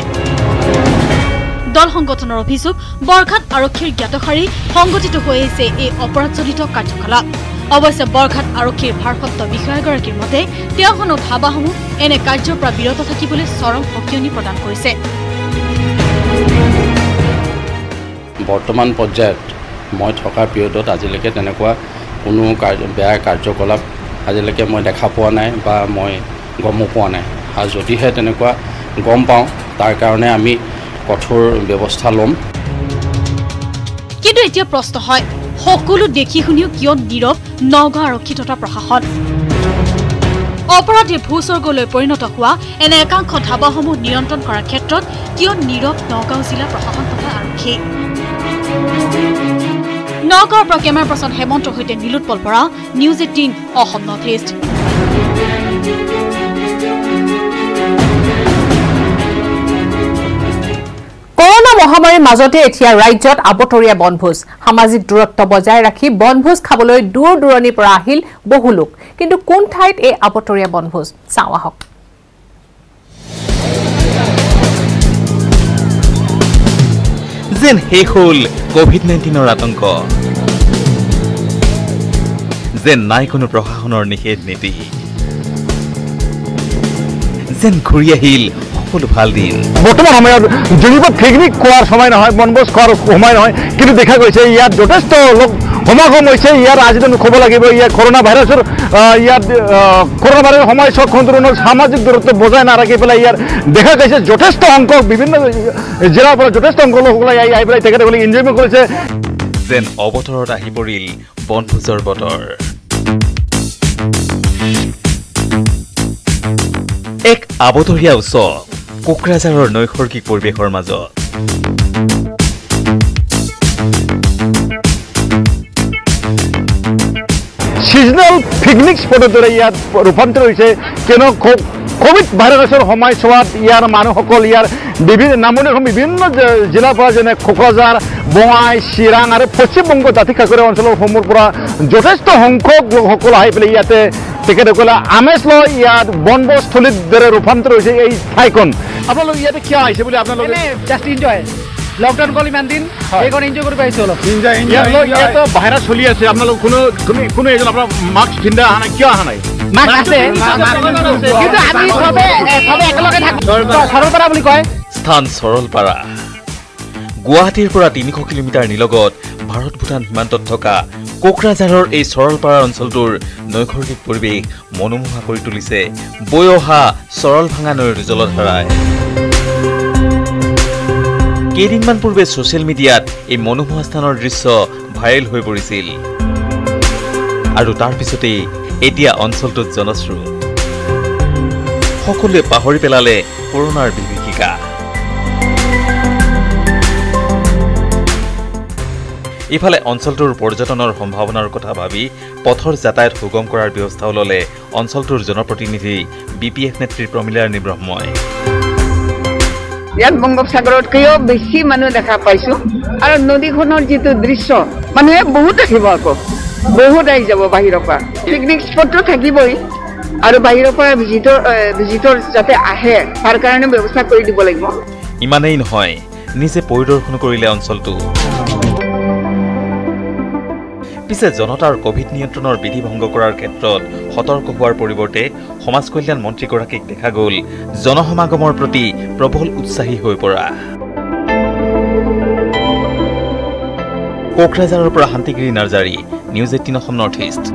দল সংগঠনৰ অভিযোগ, বৰঘাট আৰক্ষীৰ জ্ঞাতসাৰী সংগঠিত হৈ আহিছে এই অপৰাধজনিত কাৰ্যকলাপ। অৱশ্যে বৰঘাট আৰক্ষীৰ ভাৰপ্ৰাপ্ত বিষয়াগৰাকীৰ মতে তেওঁখনো ধাবাসমূহ এনে কাৰ্যৰ পৰা বিৰত থাকিবলৈ চৰম সকিয়নি প্ৰদান কৰিছে। বৰ্তমান পৰ্যায়ত মই থকা পিৰিয়ডত আজিলৈকে তেনেকুৱা কোনো বেয়া কাৰ্যকলাপ আজিলৈকে মই দেখা পোৱা নাই বা মই গমো পোৱা নাই। আৰু যদিহে তেনেকুৱা গম পাওঁ তাৰ কাৰণে আমি কঠোৰ ব্যৱস্থা ল'ম। কিন্তু এতিয়া প্ৰশ্ন হয়, সকলো দেখি শুনিও কিয় নীৰৱ নগাঁও আৰক্ষী তথা প্ৰশাসন? অপৰাধীৰ ভূস্বৰ্গলৈ পৰিণত হোৱা এনে একাংশ ধাবাসমূহ নিয়ন্ত্ৰণ কৰাৰ ক্ষেত্ৰত কিয় নীৰৱ নগাঁও জিলা প্ৰশাসন তথা আৰক্ষী? নগাঁৱৰ পৰা কেমেৰা পাৰ্চন হেমন্তৰ সৈতে Nilotpal Bora, news 18 Assam north east. মহামাৰীৰ মাজতে এতিয়া ৰাজ্যত আবতৰীয়া বনভোজ সামাজিক দূৰত্ব বজাই ৰাখি বনভোজ খাবলৈ দূৰ দূৰণিৰ পৰা আহিল বহু লোক কিন্তু কোন ঠাইত এই আবতৰীয়া বনভোজ চাওঁ আহক যেন শেষ হ'ল কোভিড-19ৰ আতংক যেন নাই কোনো প্ৰশাসনৰ নিষেধ নীতি যেন ঘূৰি আহিল সকলো ভাল দিন বৰ্তমান সময়ত যদিও পিকনিক খোৱাৰ সময় নহয় বনভোজ খোৱাৰ সময় নহয় কিন্তু দেখা গৈছে ইয়াত যথেষ্ট লোক সমাগম হৈছে ইয়াৰ আজিদিন ক'ব লাগিব ইয়াত কৰোণা ভাইৰাছৰ সময় সন্তুলনৰ সামাজিক দূৰত্ব বজাই নাৰাখি পেলাই ইয়াৰ দেখা গৈছে যথেষ্ট সংখ্যক বিভিন্ন জিলাৰ পৰা যথেষ্ট সংখ্যক লোকসকলে আহি পেলাই তেখেতসকলে এনজয়মেণ্ট কৰিছে যেন অৱতৰত আহি পৰিল বনভোজৰ বতৰ এক আবতৰীয়া উৎসৱ কোকৰাঝাৰৰ নৈসৰ্গিক পৰিৱেশৰ মাজত সিজনেল পিকনিক স্পটৰ দৰে ইয়াত ৰূপান্তৰ হৈছে কিয়নো কোভিড ভাইৰাছৰ সময়ছোৱাত ইয়াৰ মানুহসকল ইয়াৰ নামনিৰ বিভিন্ন জিলাৰ পৰা যেনে কোকৰাঝাৰ বঙাই চিৰাং আৰু পশ্চিমবংগ দাঁতি কাষৰীয়া অঞ্চলসমূহৰ পৰা যথেষ্ট সংখ্যক লোকসকল আহি পেলাই ইয়াতে তেখেতসকলে আমেজ লয় ইয়াত বনভোজস্থলীৰ দৰে ৰূপান্তৰ হৈছে এই ঠাইখন আপোনালোক ইয়াতে কিয় আহিছে বুলি আপোনালোকে জাষ্ট এনজয় লকডাউন গ'ল ইমান দিন এইখন এনজয় কৰিব আহিছোঁ অলপ ইয়াতো ভাইৰাছ চলি আছে আপোনালোক কোনো এজন আপোনাৰ মাস্ক পিন্ধা অহা নাই কিয় অহা নাই সৰলপাৰা বুলি কয় স্থান সৰলপাৰা গুৱাহাটীৰ পৰা 300 কিলোমিটাৰ নিলগত ভাৰত ভূটান সীমান্তত থকা কোকৰাঝাৰৰ এই সৰলপাৰা অঞ্চলটোৰ নৈসৰ্গিক পৰিৱেশ মনোমোহা কৰি তুলিছে বৈ অহা সৰল ভাঙা নৈৰ জলধাৰাই কেইদিনমান পূৰ্বে ছ'চিয়েল মিডিয়াত এই মনোমোহা স্থানৰ দৃশ্য ভাইৰেল হৈ পৰিছিল আৰু তাৰ পিছতেই এতিয়া অঞ্চলটোত জনশ্ৰু সকলোৱে পাহৰি পেলালে কৰোনাৰ বিভীষিকা ইফালে অঞ্চলটোৰ পৰ্যটনৰ সম্ভাৱনাৰ কথা ভাবি পথৰ যাতায়াত সুগম কৰাৰ ব্যৱস্থা ল'লে অঞ্চলটোৰ জনপ্ৰতিনিধি বিপিএফ নেত্ৰী প্ৰমীলাৰ নিব্ৰহ্মই ইয়াত বংগোপসাগৰতকৈও বেছি মানুহ দেখা পাইছোঁ আৰু নদীখনৰ যিটো দৃশ্য মানুহে বহুত দেখিব আকৌ বহুত আহি যাব বাহিৰৰ পৰা পিকনিক স্পটটো থাকিবই আৰু বাহিৰৰ পৰা ভিজিটৰ যাতে আহে তাৰ কাৰণে ব্যৱস্থা কৰি দিব লাগিব ইমানেই নহয় নিজে পৰিদৰ্শন কৰিলে অঞ্চলটো পিছে জনতাৰ কোভিড নিয়ন্ত্ৰণৰ বিধি ভংগ কৰাৰ ক্ষেত্ৰত সতৰ্ক হোৱাৰ পৰিৱৰ্তে সমাজ কল্যাণ মন্ত্ৰীগৰাকীক দেখা গ'ল জনসমাগমৰ প্ৰতি প্ৰবল উৎসাহী হৈ পৰা কোকৰাঝাৰৰ পৰা Shantigiri Narzary news 18 Assam north east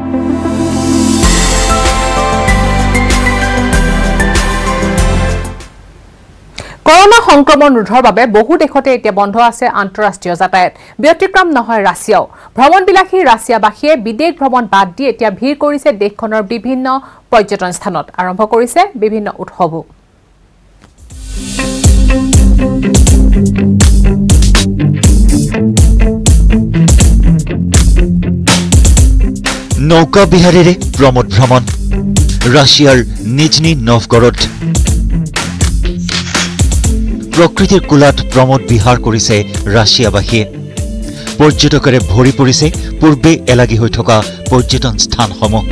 corona সংক্ৰমণ ৰোধৰ বাবে বহু দেশতে এতিয়া বন্ধ আছে আন্তঃৰাষ্ট্ৰীয় যাতায়াত ব্যতিক্ৰম নহয় ৰাছিয়াও ভ্ৰমণবিলাসী ৰাছিয়াবাসীয়ে বিদেশ ভ্ৰমণ বাদ দি এতিয়া ভিৰ কৰিছে দেশখনৰ বিভিন্ন পৰ্যটন স্থানত আৰম্ভ কৰিছে বিভিন্ন উৎসৱো নৌকা বিহাৰেৰে প্ৰমোদ ভ্ৰমণ ৰাছিয়াৰ নিজনি নভগৰড প্ৰকৃতিৰ কোলাত প্ৰমোদ বিহাৰ কৰিছে ৰাছিয়াবাসীয়ে পৰ্যটকৰে ভৰি পৰিছে পূৰ্বে এলাগি হৈ থকা পৰ্যটন স্থানসমূহ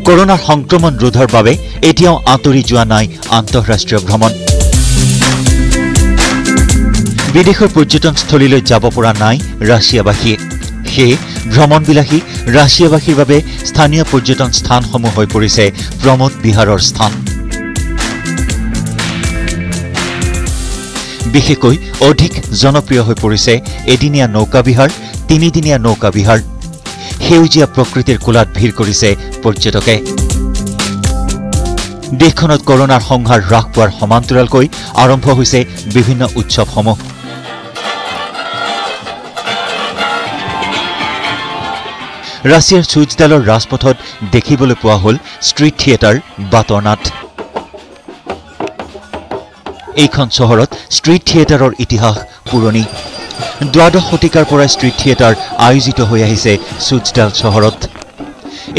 কৰোনাৰ সংক্ৰমণ ৰোধৰ বাবে এতিয়াও আঁতৰি যোৱা নাই আন্তঃৰাষ্ট্ৰীয় ভ্ৰমণ বিদেশৰ পৰ্যটনস্থলীলৈ যাব পৰা নাই ৰাছিয়াবাসীয়ে সেয়ে ভ্ৰমণবিলাসী ৰাছিয়াবাসীৰ বাবে স্থানীয় পৰ্যটন স্থানসমূহ হৈ পৰিছে প্ৰমোদ বিহাৰৰ স্থান বিশেষকৈ অধিক জনপ্ৰিয় হৈ পৰিছে এদিনীয়া নৌকা বিহাৰ তিনিদিনীয়া নৌকা বিহাৰ সেউজীয়া প্ৰকৃতিৰ কোলাত ভিৰ কৰিছে পৰ্যটকে দেশখনত কৰোনাৰ সংহাৰ হ্ৰাস পোৱাৰ সমান্তৰালকৈ আৰম্ভ হৈছে বিভিন্ন উৎসৱসমূহ ৰাছিয়াৰ চুইজডালৰ ৰাজপথত দেখিবলৈ পোৱা হ'ল ষ্ট্ৰীট থিয়েটাৰ বাটৰনাট এইখন চহৰত ষ্ট্ৰীট থিয়েটাৰৰ ইতিহাস পুৰণি দ্বাদশ শতিকাৰ পৰা ষ্ট্ৰীট থিয়েটাৰ আয়োজিত হৈ আহিছে চুইজডাল চহৰত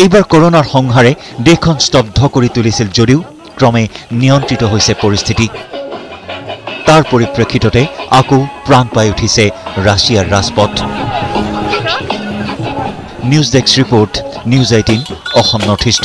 এইবাৰ কৰোনাৰ সংহাৰে দেশখন স্তব্ধ কৰি তুলিছিল যদিও ক্ৰমে নিয়ন্ত্ৰিত হৈছে পৰিস্থিতি তাৰ পৰিপ্ৰেক্ষিততে আকৌ প্ৰাণ পাই উঠিছে ৰাছিয়াৰ ৰাজপথ। News desk report, news 18 Assam north east.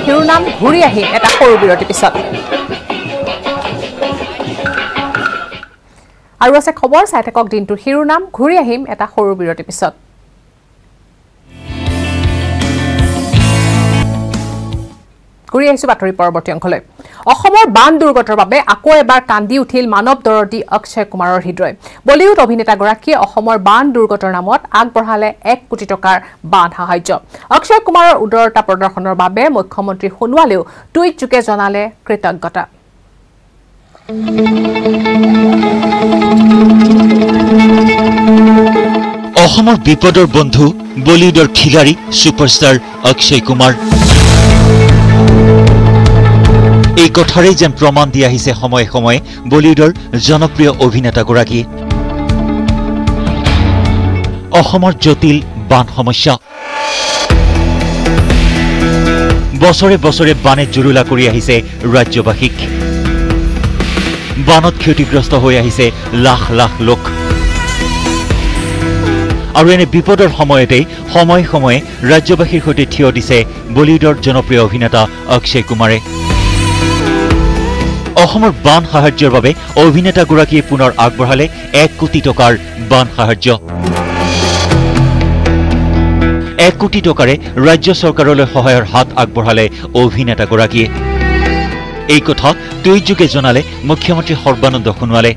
শিৰোনাম ঘূৰি আহিম এটা সৰু বিৰতিৰ পিছত। আৰু আছে খবৰ, চাই থাকক দিনটোৰ শিৰোনাম। ঘূৰি আহিম এটা সৰু বিৰতিৰ পিছত। ঘূৰি আহিছো বাতৰি পৰৱৰ্তী অংশলৈ। অসমৰ বান দুৰ্গতৰ বাবে আকৌ এবাৰ কান্দি উঠিল মানৱ দৰদী অক্ষয় কুমাৰৰ হৃদয়। বলিউড অভিনেতাগৰাকীয়ে অসমৰ বান দুৰ্গতৰ নামত আগবঢ়ালে 1 কোটি টকাৰ বান সাহায্য। অক্ষয় কুমাৰৰ উদাৰতা প্ৰদৰ্শনৰ বাবে মুখ্যমন্ত্ৰী সোণোৱালেও টুইট যোগে জনালে কৃতজ্ঞতা। অসমৰ বিপদৰ বন্ধু বলিউডৰ খিলাড়ী ছুপাৰষ্টাৰ অক্ষয় কুমাৰ। এই কথাৰেই যেন প্ৰমাণ দি আহিছে সময়ে সময়ে বলিউডৰ জনপ্ৰিয় অভিনেতাগৰাকী। অসমৰ জটিল বান সমস্যা। বছৰে বছৰে বানে জুৰুলা কৰি আহিছে ৰাজ্যবাসীক। বানত ক্ষতিগ্ৰস্ত হৈ আহিছে লাখ লাখ লোক। আৰু এনে বিপদৰ সময়তেই সময়ে সময়ে ৰাজ্যবাসীৰ সৈতে থিয় দিছে বলিউডৰ জনপ্ৰিয় অভিনেতা অক্ষয় কুমাৰে। অসমৰ বান সাহায্যৰ বাবে অভিনেতাগৰাকীয়ে পুনৰ আগবঢ়ালে 1 কোটি টকাৰ বান সাহায্য। 1 কোটি টকাৰে ৰাজ্য চৰকাৰলৈ সহায়ৰ হাত আগবঢ়ালে অভিনেতাগৰাকীয়ে। এই কথা টুইট যোগে জনালে মুখ্যমন্ত্ৰী সৰ্বানন্দ সোণোৱালে।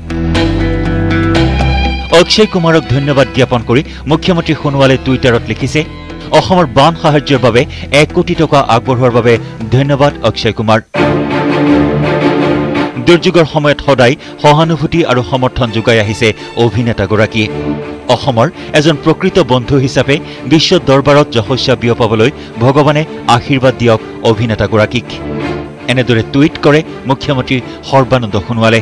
অক্ষয় কুমাৰক ধন্যবাদ জ্ঞাপন কৰি মুখ্যমন্ত্ৰী সোণোৱালে টুইটাৰত লিখিছে, অসমৰ বান সাহায্যৰ বাবে 1 কোটি টকা আগবঢ়োৱাৰ বাবে ধন্যবাদ অক্ষয় কুমাৰ। দুৰ্যোগৰ সময়ত সদায় সহানুভূতি আৰু সমৰ্থন যোগাই আহিছে অভিনেতাগৰাকীয়ে। অসমৰ এজন প্ৰকৃত বন্ধু হিচাপে বিশ্ব দৰবাৰত যশস্যা বিয়পাবলৈ ভগৱানে আশীৰ্বাদ দিয়ক অভিনেতাগৰাকীক। এনেদৰে টুইট কৰে মুখ্যমন্ত্ৰী সৰ্বানন্দ সোণোৱালে।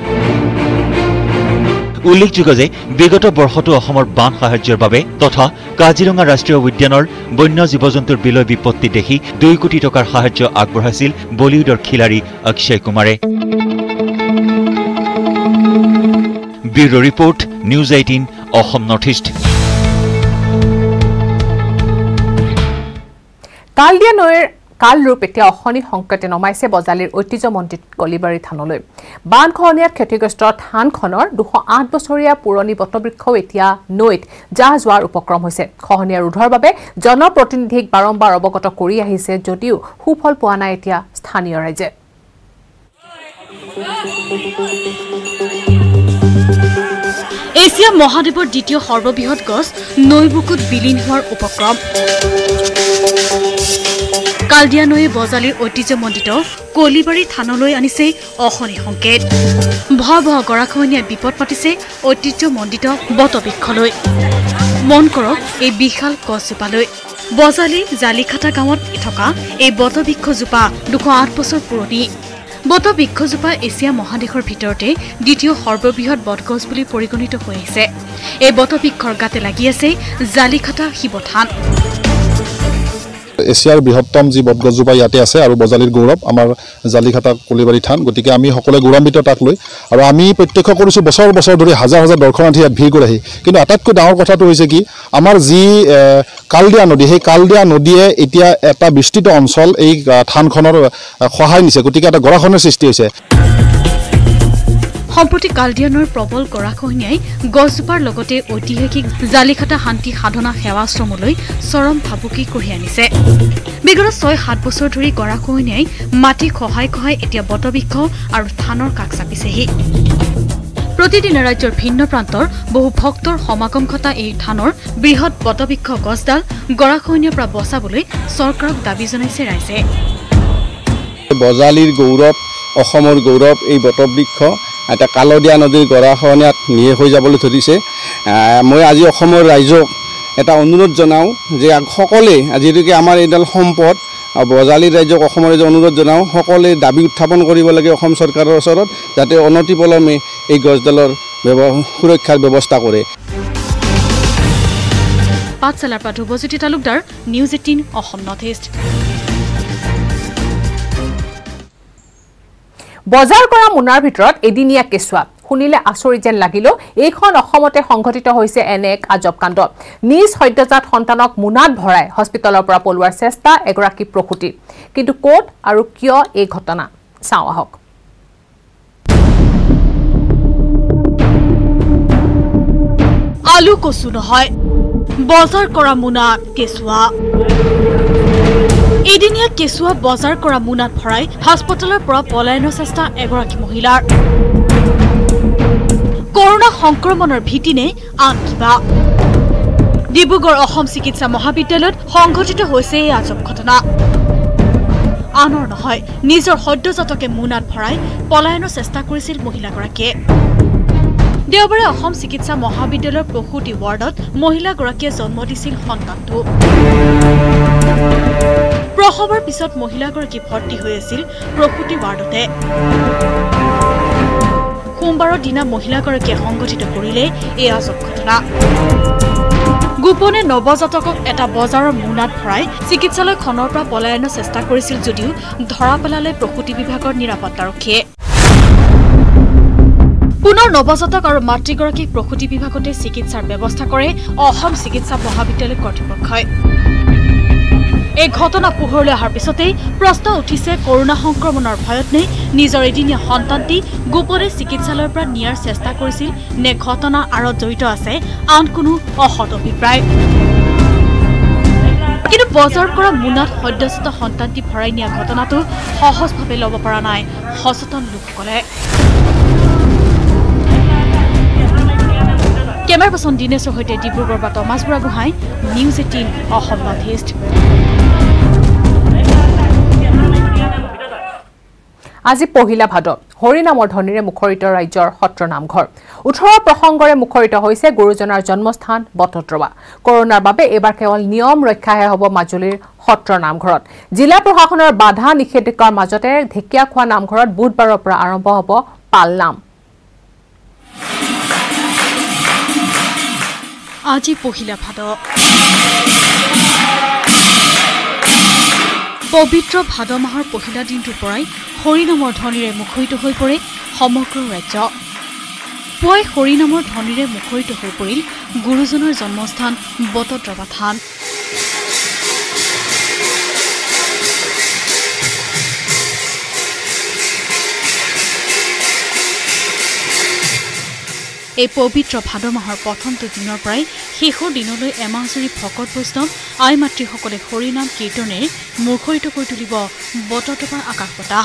উল্লেখযোগ্য যে বিগত বৰ্ষতো অসমৰ বান সাহায্যৰ বাবে তথা কাজিৰঙা ৰাষ্ট্ৰীয় উদ্যানৰ বন্য জীৱ জন্তুৰ বিলয় বিপত্তি দেখি 2 কোটি টকাৰ সাহায্য আগবঢ়াইছিল বলিউডৰ খিলাড়ী অক্ষয় কুমাৰে। Bureau report, news 18 Assam north east. Kaldia নৈৰ কালৰূপ এতিয়া অশনি সংকেতে নমাইছে বজালীৰ ঐতিহ্যমণ্ডিত কলিবাৰী থানলৈ। বানখহনীয়াত ক্ষতিগ্ৰস্ত থানখনৰ 208 বছৰীয়া পুৰণি বটবৃক্ষও এতিয়া নৈত জাহ যোৱাৰ উপক্ৰম হৈছে। খহনীয়া ৰোধৰ বাবে জনপ্ৰতিনিধিক বাৰম্বাৰ অৱগত কৰি আহিছে যদিও সুফল পোৱা নাই এতিয়া স্থানীয় ৰাইজে। এছিয়া মহাদেৱৰ দ্বিতীয় সৰ্ববৃহৎ গছ নৈ বুকুত বিলীন হোৱাৰ উপক্ৰম। কালদিয়া নৈয়ে বজালীৰ ঐতিহ্যমণ্ডিত কলিবাৰী থানলৈ আনিছে অশনি সংকেত। ভয়াৱহ গৰাখহনীয়াই বিপদ পাতিছে ঐতিহ্যমণ্ডিত বটবৃক্ষলৈ। মন কৰক এই বিশাল গছজোপালৈ। বজালীৰ জালিখাটা গাঁৱত থকা এই বটবৃক্ষজোপা 208 বছৰ পুৰণি। বটবৃক্ষজোপা এছিয়া মহাদেশৰ ভিতৰতে দ্বিতীয় সৰ্ববৃহৎ বটগছ বুলি পৰিগণিত হৈ আহিছে। এই বটবৃক্ষৰ গাতে লাগি আছে জালিখাটা শিৱথান। এছিয়াৰ বৃহত্তম যি বটগছজোপা ইয়াতে আছে আৰু বজালীৰ গৌৰৱ আমাৰ জালিখাটা কলিবাৰী থান। গতিকে আমি সকলোৱে গৌৰৱান্বিত তাক লৈ। আৰু আমি প্ৰত্যক্ষ কৰিছোঁ বছৰ বছৰ ধৰি হাজাৰ হাজাৰ দৰ্শনাৰ্থী ইয়াত ভিৰ কৰি আহি। কিন্তু আটাইতকৈ ডাঙৰ কথাটো হৈছে কি, আমাৰ যি কালদিয়া নদী, সেই কালদিয়া নদীয়ে এতিয়া এটা বিস্তৃত অঞ্চল এই থানখনৰ সহায় নিছে। গতিকে এটা গৰাখহনীয়াৰ সৃষ্টি হৈছে। সম্প্ৰতি কালদিয়া নৈৰ প্ৰবল গৰাখহনীয়াই গছজোপাৰ লগতে ঐতিহাসিক জালিখাটা শান্তি সাধনা সেৱাশ্ৰমলৈ চৰম ভাবুকি কঢ়িয়াই আনিছে। বিগত 6-7 বছৰ ধৰি গৰাখহনীয়াই মাটি খহাই খহাই এতিয়া বটবৃক্ষ আৰু থানৰ কাষ চাপিছেহি। প্ৰতিদিনে ৰাজ্যৰ ভিন্ন প্ৰান্তৰ বহু ভক্তৰ সমাগম ঘটা এই থানৰ বৃহৎ বটবৃক্ষ গছডাল গৰাখহনীয়াৰ পৰা বচাবলৈ চৰকাৰক দাবী জনাইছে ৰাইজে। বজালীৰ গৌৰৱ, অসমৰ গৌৰৱ এই বটবৃক্ষ এটা কালদিয়া নদীৰ গৰাখহনীয়াত নিঃশেষ হৈ যাবলৈ ধৰিছে। মই আজি অসমৰ ৰাইজক এটা অনুৰোধ জনাওঁ যে সকলোৱে যিহেতুকে আমাৰ এইডাল সম্পদ বজালী ৰাজ্যক অসমৰ ৰাইজক অনুৰোধ জনাওঁ সকলোৱে দাবী উত্থাপন কৰিব লাগে অসম চৰকাৰৰ ওচৰত যাতে অনতিপলমে এই গছডালৰ সুৰক্ষাৰ ব্যৱস্থা কৰে। পাঠশালাৰ পৰা Dhruvajyoti Talukdar, news 18 Assam north east. বজাৰ কৰা মোনাৰ ভিতৰত এদিনীয়া কেঁচুৱা শুনিলে আচৰিত যেন লাগিলেও এইখন অসমতে সংঘটিত হৈছে এনে এক আজব কাণ্ড। নিজ সদ্যজাত সন্তানক মোনাত ভৰাই হস্পিটেলৰ পৰা পলোৱাৰ চেষ্টা এগৰাকী প্ৰসূতিৰ। কিন্তু ক'ত আৰু কিয় এই ঘটনা চাওঁ আহক। আলু কচু নহয়, বজাৰ কৰা মোনাত কেঁচুৱা। এদিনীয়া কেঁচুৱা বজাৰ কৰা মোনাত ভৰাই হাস্পতালৰ পৰা পলায়নৰ চেষ্টা এগৰাকী মহিলাৰ। কৰোনা সংক্ৰমণৰ ভীতি নে আন কিবা? ডিব্ৰুগড় অসম চিকিৎসা মহাবিদ্যালয়ত সংঘটিত হৈছে এই আজব ঘটনা। আনৰ নহয়, নিজৰ সদ্যজাতকে মোনাত ভৰাই পলায়নৰ চেষ্টা কৰিছিল মহিলাগৰাকীয়ে। দেওবাৰে অসম চিকিৎসা মহাবিদ্যালয়ৰ প্ৰসূতি ৱাৰ্ডত মহিলাগৰাকীয়ে জন্ম দিছিল সন্তানটো। প্ৰসৱৰ পিছত মহিলাগৰাকী ভৰ্তি হৈ আছিল প্ৰসূতি ৱাৰ্ডতে। সোমবাৰৰ দিনা মহিলাগৰাকীয়ে সংঘটিত কৰিলে এই আজব ঘটনা। গোপনে নৱজাতকক এটা বজাৰৰ মোনাত ভৰাই চিকিৎসালয়খনৰ পৰা পলায়নৰ চেষ্টা কৰিছিল যদিও ধৰা পেলালে প্ৰসূতি বিভাগৰ নিৰাপত্তাৰক্ষীয়ে। পুনৰ নৱজাতক আৰু মাতৃগৰাকীক প্ৰসূতি বিভাগতে চিকিৎসাৰ ব্যৱস্থা কৰে অসম চিকিৎসা মহাবিদ্যালয় কৰ্তৃপক্ষই। এই ঘটনা পোহৰলৈ অহাৰ পিছতেই প্ৰশ্ন উঠিছে কৰোনা সংক্ৰমণৰ ভয়ত নে নিজৰ এদিনীয়া সন্তানটি গোপনে চিকিৎসালয়ৰ পৰা নিয়াৰ চেষ্টা কৰিছিল নে ঘটনাৰ আঁৰত জড়িত আছে আন কোনো অসৎ অভিপ্ৰায়। কিন্তু বজাৰ কৰা মোনাত সদ্যজাত সন্তানটি ভৰাই নিয়া ঘটনাটো সহজভাৱে ল'ব পৰা নাই সচেতন লোকসকলে। কেমেৰা পাৰ্চন দিনেশৰ সৈতে ডিব্ৰুগড়ৰ পৰা Thomas Buragohain, news 18 Assam north east. আজি পহিলা ভাদ হৰিনামৰ ধ্বনিৰে মুখৰিত ৰাজ্যৰ সত্ৰ নামঘৰ। 18 প্ৰসংগৰে মুখৰিত হৈছে গুৰুজনাৰ জন্মস্থান বটদ্ৰৱা। কৰোনাৰ বাবে এইবাৰ কেৱল নিয়ম ৰক্ষাহে হ'ব মাজুলীৰ সত্ৰ নামঘৰত। জিলা প্ৰশাসনৰ বাধা নিষেধাজ্ঞাৰ মাজতে ঢেকীয়াখোৱা নামঘৰত বুধবাৰৰ পৰা আৰম্ভ হ'ব পালনাম। আজি পহিলা ভাদ। পবিত্ৰ ভাদ মাহৰ পহিলা দিনটোৰ পৰাই হৰিনামৰ ধ্বনিৰে মুখৰিত হৈ পৰে সমগ্ৰ ৰাজ্য। পুৱাই হৰিনামৰ ধ্বনিৰে মুখৰিত হৈ পৰিল গুৰুজনাৰ জন্মস্থান বটদ্ৰৱা থান। এই পবিত্ৰ ভাদ মাহৰ প্ৰথমটো দিনৰ পৰাই শেষৰ দিনলৈ এমাহজুৰি ভকত বৈষ্ণৱ আই মাতৃসকলে হৰিনাম কীৰ্তনেৰে মুখৰিত কৰি তুলিব বটদ্ৰৱাৰ আকাশ বতাহ।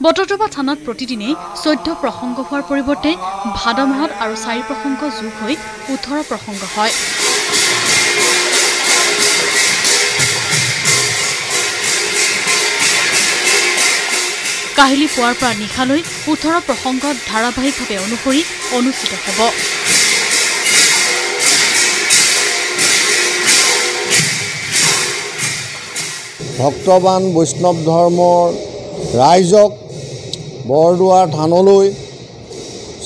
বটদ্ৰৱা থানাত প্ৰতিদিনে 14 প্ৰসংগ হোৱাৰ পৰিৱৰ্তে ভাদ মাহত আৰু 4 প্ৰসংগ যোগ হৈ 18 প্ৰসংগ হয়। কাহিলী পুৱাৰ পৰা নিশালৈ 18 প্ৰসংগত ধাৰাবাহিকভাৱে অনুসৰি অনুষ্ঠিত হ'ব। ভক্তবান বৈষ্ণৱ ধৰ্মৰ ৰাইজক বৰদোৱা থানলৈ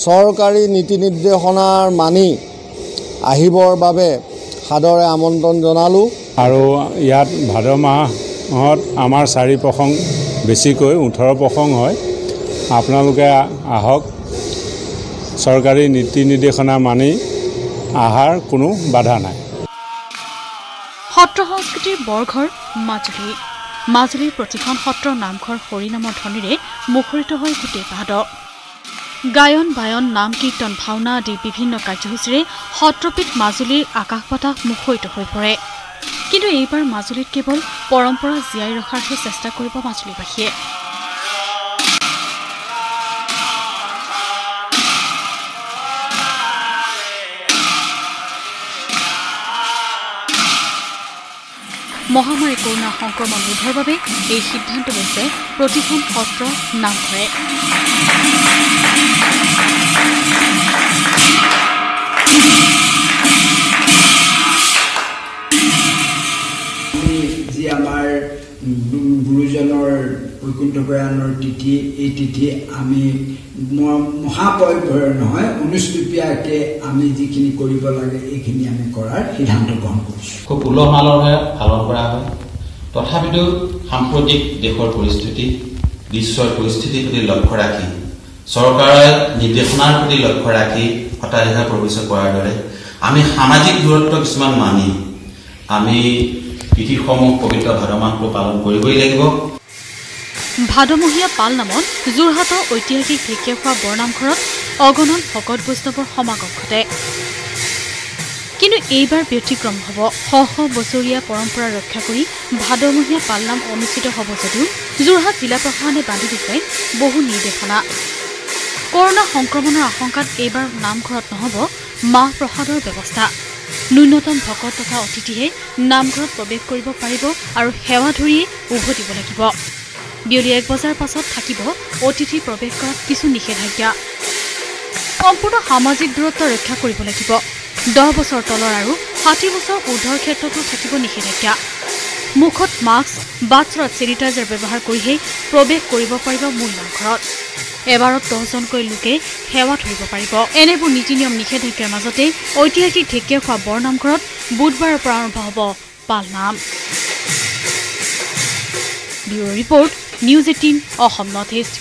চৰকাৰী নীতি নিৰ্দেশনাৰ মানি আহিবৰ বাবে সাদৰে আমন্ত্ৰণ জনালোঁ। আৰু ইয়াত ভাদ মাহত আমাৰ 4 প্ৰসংগ বেছিকৈ 18 প্ৰসংগ হয়। আপোনালোকে আহক, চৰকাৰী নীতি নিৰ্দেশনা মানি আহাৰ কোনো বাধা নাই। সত্ৰ সংস্কৃতিৰ বৰঘৰ মাজুলী। মাজুলীৰ প্ৰতিখন সত্ৰৰ নামঘৰ হৰিনামৰ ধ্বনিৰে মুখৰিত হৈ গোটেই ভাদ। গায়ন বায়ন নাম কীৰ্তন ভাওনা আদি বিভিন্ন কাৰ্যসূচীৰে সত্ৰপীঠ মাজুলীৰ আকাশ বতাহ মুখৰিত হৈ পৰে। কিন্তু এইবাৰ মাজুলীত কেৱল পৰম্পৰা জীয়াই ৰখাৰহে চেষ্টা কৰিব মাজুলীবাসীয়ে। মহামাৰী কৰোনা সংক্ৰমণ ৰোধৰ বাবে এই সিদ্ধান্ত লৈছে প্ৰতিখন সত্ৰ নামঘৰে। যি আমাৰ গুৰুজনৰ বৈকুণ্ঠ প্ৰয়াণৰ তিথি, এই তিথি আমি মহাপয়ভৰ নহয় অনুষ্ঠুপীয়াকৈ আমি যিখিনি কৰিব লাগে এইখিনি আমি কৰাৰ সিদ্ধান্ত গ্ৰহণ কৰিছোঁ। খুব উলহ মালহে পালন কৰা হয়। তথাপিতো সাম্প্ৰতিক দেশৰ পৰিস্থিতি, বিশ্বৰ পৰিস্থিতিৰ প্ৰতি লক্ষ্য ৰাখি চৰকাৰে নিৰ্দেশনাৰ প্ৰতি লক্ষ্য ৰাখি হতাশা প্ৰৱেশ কৰাৰ দৰে আমি সামাজিক দূৰত্ব কিছুমান মানি আমি তিথিসমূহ পবিত্ৰ ভাদ মাহটো পালন কৰিবই লাগিব। ভাদমহীয়া পাল নামত যোৰহাটৰ ঐতিহাসিক ঢেকীয়াখোৱা বৰনামঘৰত অগণন ভকত বৈষ্ণৱৰ সমাগম ঘটে। কিন্তু এইবাৰ ব্যতিক্ৰম হ'ব। শ বছৰীয়া পৰম্পৰা ৰক্ষা কৰি ভাদমহীয়া পালনাম অনুষ্ঠিত হ'ব যদিও যোৰহাট জিলা প্ৰশাসনে বান্ধি দিছে বহু নিৰ্দেশনা। কৰোনা সংক্ৰমণৰ আশংকাত এইবাৰ নামঘৰত নহ'ব মাহ প্ৰসাদৰ ব্যৱস্থা। ন্যূনতম ভকত তথা অতিথিহে নামঘৰত প্ৰৱেশ কৰিব পাৰিব আৰু সেৱা ধৰিয়ে উভতিব লাগিব। বিয়লি 1 বজাৰ পাছত থাকিব অতিথি প্ৰৱেশ কৰাত কিছু নিষেধাজ্ঞা। সম্পূৰ্ণ সামাজিক দূৰত্ব ৰক্ষা কৰিব লাগিব। 10 বছৰ তলৰ আৰু 60 বছৰ ঊৰ্ধৰ ক্ষেত্ৰতো থাকিব নিষেধাজ্ঞা। মুখত মাস্ক, বাথৰুমত চেনিটাইজাৰ ব্যৱহাৰ কৰিহে প্ৰৱেশ কৰিব পাৰিব মূল নামঘৰত। এবাৰত 10জনকৈ লোকে সেৱা ধৰিব পাৰিব। এনেবোৰ নীতি নিয়ম নিষেধাজ্ঞাৰ মাজতে ঐতিহাসিক ঢেকীয়াখোৱা বৰনামঘৰত বুধবাৰৰ পৰা আৰম্ভ হ'ব পালনাম। Bureau report, news 18 Assam north east.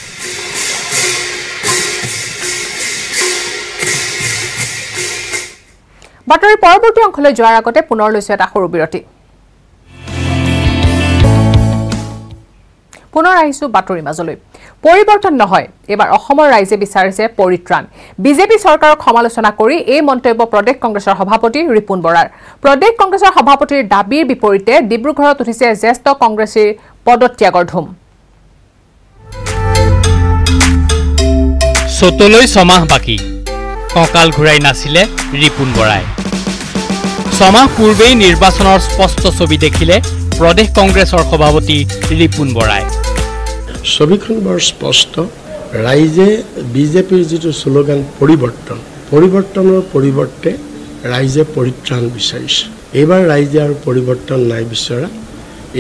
বাতৰি পৰৱৰ্তী অংশলৈ যোৱাৰ আগতে পুনৰ লৈছো এটা সৰু বিৰতি। পুনৰ আহিছো বাতৰি মাজলৈ। পৰিৱৰ্তন নহয়, এবাৰ অসমৰ ৰাইজে বিচাৰিছে পৰিত্ৰাণ। বিজেপি চৰকাৰক সমালোচনা কৰি এই মন্তব্য প্ৰদেশ কংগ্ৰেছৰ সভাপতি ৰিপুণ বৰাৰ। প্ৰদেশ কংগ্ৰেছৰ সভাপতিৰ দাবীৰ বিপৰীতে ডিব্ৰুগড়ত উঠিছে জ্যেষ্ঠ কংগ্ৰেছীৰ পদত্যাগৰ ধুম। চতলৈ ছমাহ বাকী, কঁকাল ঘূৰাই নাছিলে ৰিপুণ বৰাই। ছমাহ পূৰ্বেই নিৰ্বাচনৰ স্পষ্ট ছবি দেখিলে প্ৰদেশ কংগ্ৰেছৰ সভাপতি ৰিপুণ বৰাই। ছবিখন বৰ স্পষ্ট। ৰাইজে বিজেপিৰ যিটো শ্লোগান পৰিৱৰ্তনৰ পৰিৱৰ্তে ৰাইজে পৰিত্ৰাণ বিচাৰিছে। এইবাৰ ৰাইজে আৰু পৰিৱৰ্তন নাই বিচৰা,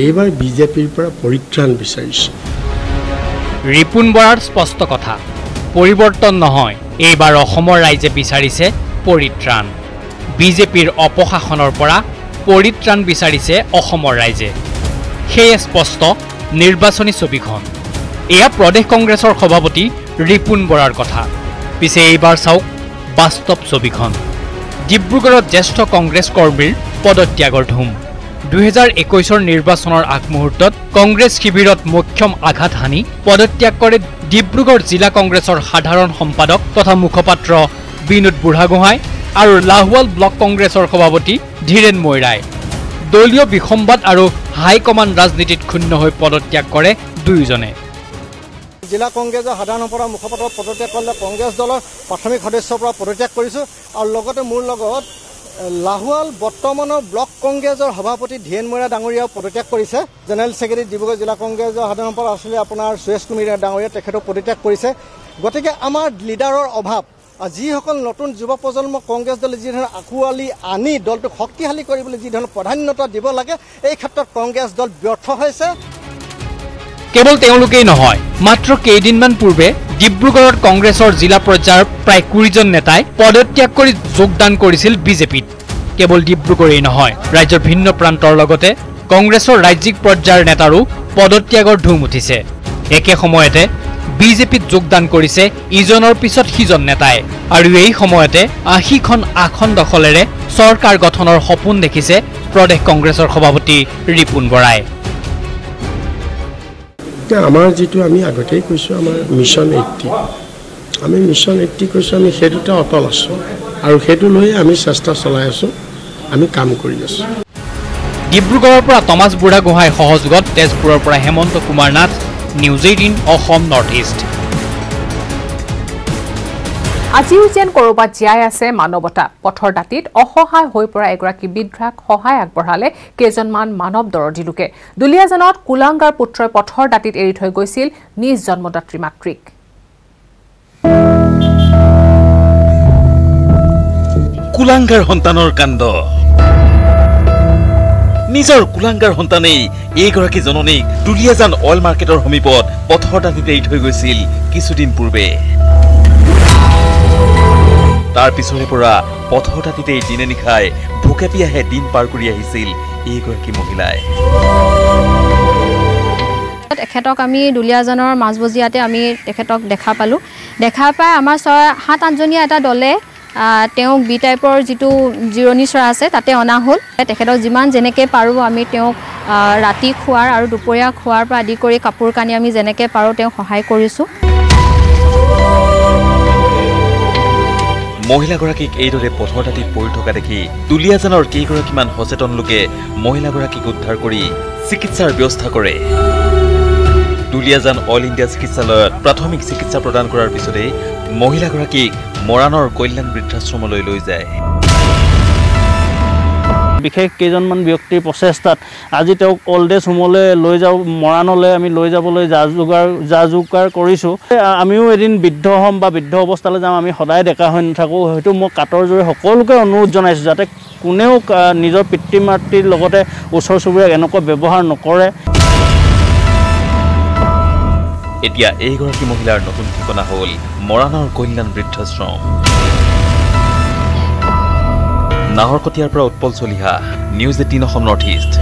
এইবাৰ বিজেপিৰ পৰা পৰিত্ৰাণ বিচাৰিছে। ৰিপুণ বৰাৰ স্পষ্ট কথা, পৰিৱৰ্তন নহয়, এইবাৰ অসমৰ ৰাইজে বিচাৰিছে পৰিত্ৰাণ। বিজেপিৰ অপশাসনৰ পৰা পৰিত্ৰাণ বিচাৰিছে অসমৰ ৰাইজে। সেয়ে স্পষ্ট নিৰ্বাচনী ছবিখন। এয়া প্ৰদেশ কংগ্ৰেছৰ সভাপতি ৰিপুণ বৰাৰ কথা। পিছে এইবাৰ চাওক বাস্তৱ ছবিখন। ডিব্ৰুগড়ত জ্যেষ্ঠ কংগ্ৰেছ কৰ্মীৰ পদত্যাগৰ ধুম। 2021 নিৰ্বাচনৰ আগমুহূৰ্তত কংগ্ৰেছ শিবিৰত মোক্ষম আঘাত হানি পদত্যাগ কৰে ডিব্ৰুগড় জিলা কংগ্ৰেছৰ সাধাৰণ সম্পাদক তথা মুখপাত্ৰ বিনোদ বুঢ়াগোহাঁই আৰু লাহোৱাল ব্লক কংগ্ৰেছৰ সভাপতি ধীৰেন মৈৰাই। দলীয় বিসম্বাদ আৰু হাইকমাণ্ড ৰাজনীতিত ক্ষুণ্ণ হৈ পদত্যাগ কৰে দুয়োজনে। জিলা কংগ্ৰেছৰ সাধাৰণ সম্পাদক মুখপাত্ৰ পদত্যাগ কৰিলে কংগ্ৰেছ দলৰ প্ৰাথমিক সদস্যৰ পৰা পদত্যাগ কৰিছোঁ আৰু লগতে মোৰ লগত লাহোৱাল বৰ্তমানৰ ব্লক কংগ্ৰেছৰ সভাপতি ধীৰেন মৈৰা ডাঙৰীয়াও পদত্যাগ কৰিছে। জেনেৰেল ছেক্ৰেটাৰী ডিব্ৰুগড় জিলা কংগ্ৰেছৰ সাধাৰণ সম্পাদক আছিলে আপোনাৰ সুৰেশ কুমাৰ ডাঙৰীয়া, তেখেতক পদত্যাগ কৰিছে। গতিকে আমাৰ লিডাৰৰ অভাৱ। যিসকল নতুন যুৱ প্ৰজন্ম কংগ্ৰেছ দলে যি ধৰণে আঁকোৱালি আনি দলটোক শক্তিশালী কৰিবলৈ যি ধৰণৰ প্ৰাধান্যতা দিব লাগে, এই ক্ষেত্ৰত কংগ্ৰেছ দল ব্যৰ্থ হৈছে। কেৱল তেওঁলোকেই নহয়, মাত্ৰ কেইদিনমান পূৰ্বে ডিব্ৰুগড়ত কংগ্ৰেছৰ জিলা পৰ্যায়ৰ প্ৰায় 20জন নেতাই পদত্যাগ কৰি যোগদান কৰিছিল বিজেপিত। কেৱল ডিব্ৰুগড়েই নহয়, ৰাজ্যৰ ভিন্ন প্ৰান্তৰ লগতে কংগ্ৰেছৰ ৰাজ্যিক পৰ্যায়ৰ নেতাৰো পদত্যাগৰ ধুম উঠিছে। একে সময়তে বিজেপিত যোগদান কৰিছে ইজনৰ পিছত সিজন নেতাই আৰু এই সময়তে 80খন আসন দখলেৰে চৰকাৰ গঠনৰ সপোন দেখিছে প্ৰদেশ কংগ্ৰেছৰ সভাপতি ৰিপুণ বৰাই। আমাৰ যিটো আমি আগতেই কৈছোঁ, আমাৰ মিছন 80, আমি মিছন 80 কৈছোঁ, আমি সেইটোতে অটল আছোঁ আৰু সেইটো লৈ আমি চেষ্টা চলাই আছোঁ, আমি কাম কৰি আছোঁ। ডিব্ৰুগড়ৰ পৰা টমাছ বুঢ়াগোহাঁইৰ সহযোগত তেজপুৰৰ পৰা Hemanta Kumar Nath, news 18 Assam north east. আজিও যেন ক'ৰবাত জীয়াই আছে মানৱতা পথৰ দাঁতিত অসহায় হৈ পৰা এগৰাকী বৃদ্ধাক সহায় আগবঢ়ালে কেইজনমান মানৱ দৰদী লোকে দুলীয়াজানত কুলাংগাৰ পুত্ৰই পথৰ দাঁতিত এৰি থৈ গৈছিল নিজ জন্মদাত্ৰী মাতৃক কুলাংগাৰ সন্তানৰ কাণ্ড নিজৰ কুলাংগাৰ সন্তানেই এইগৰাকী জননীক দুলীয়াজান অইল মাৰ্কেটৰ সমীপত পথৰ দাঁতিত এৰি থৈ গৈছিল কিছুদিন পূৰ্বে তাৰ পিছৰে পৰা পথৰ দাঁতিতে দিনে নিশাই ভোকে পিয়াহে দিন পাৰ কৰি আহিছিল এইগৰাকী মহিলাই তেখেতক আমি দুলীয়াজানৰ মাজবজিয়াতে আমি তেখেতক দেখা পালোঁ দেখা পাই আমাৰ 7-8জনীয়া এটা দলে তেওঁক বি টাইপৰ যিটো জিৰণি চৰা আছে তাতে অনা হ'ল তেখেতক যিমান যেনেকৈ পাৰোঁ আমি তেওঁক ৰাতি খোৱাৰ আৰু দুপৰীয়া খোৱাৰ পৰা আদি কৰি কাপোৰ কানি আমি যেনেকৈ পাৰোঁ তেওঁক সহায় কৰিছোঁ মহিলাগৰাকীক এইদৰে পথৰ দাঁতিত পৰি থকা দেখি দুলীয়াজানৰ কেইগৰাকীমান সচেতন লোকে মহিলাগৰাকীক উদ্ধাৰ কৰি চিকিৎসাৰ ব্যৱস্থা কৰে দুলীয়াজান অল ইণ্ডিয়া চিকিৎসালয়ত প্ৰাথমিক চিকিৎসা প্ৰদান কৰাৰ পিছতে মহিলাগৰাকীক মৰাণৰ কল্যাণ বৃদ্ধাশ্ৰমলৈ লৈ যায় বিশেষ কেইজনমান ব্যক্তিৰ প্ৰচেষ্টাত আজি তেওঁক অল্ড এজ হোমলৈ লৈ যাওঁ মৰাণলৈ আমি লৈ যাবলৈ যা যোগাৰ কৰিছোঁ আমিও এদিন বৃদ্ধ হ'ম বা বৃদ্ধ অৱস্থালৈ যাম আমি সদায় ডেকা হৈ নাথাকোঁ হয়তো মই কাটৰ জোৰে সকলোকে অনুৰোধ জনাইছোঁ যাতে কোনেও নিজৰ পিতৃ মাতৃৰ লগতে ওচৰ চুবুৰীয়াক এনেকুৱা ব্যৱহাৰ নকৰে এতিয়া এইগৰাকী মহিলাৰ নতুন ঠিকনা হ'ল মৰাণৰ কল্যাণ বৃদ্ধাশ্ৰম নাহৰকটীয়াৰ পৰা Utpal Chaliha news 18 Assam north east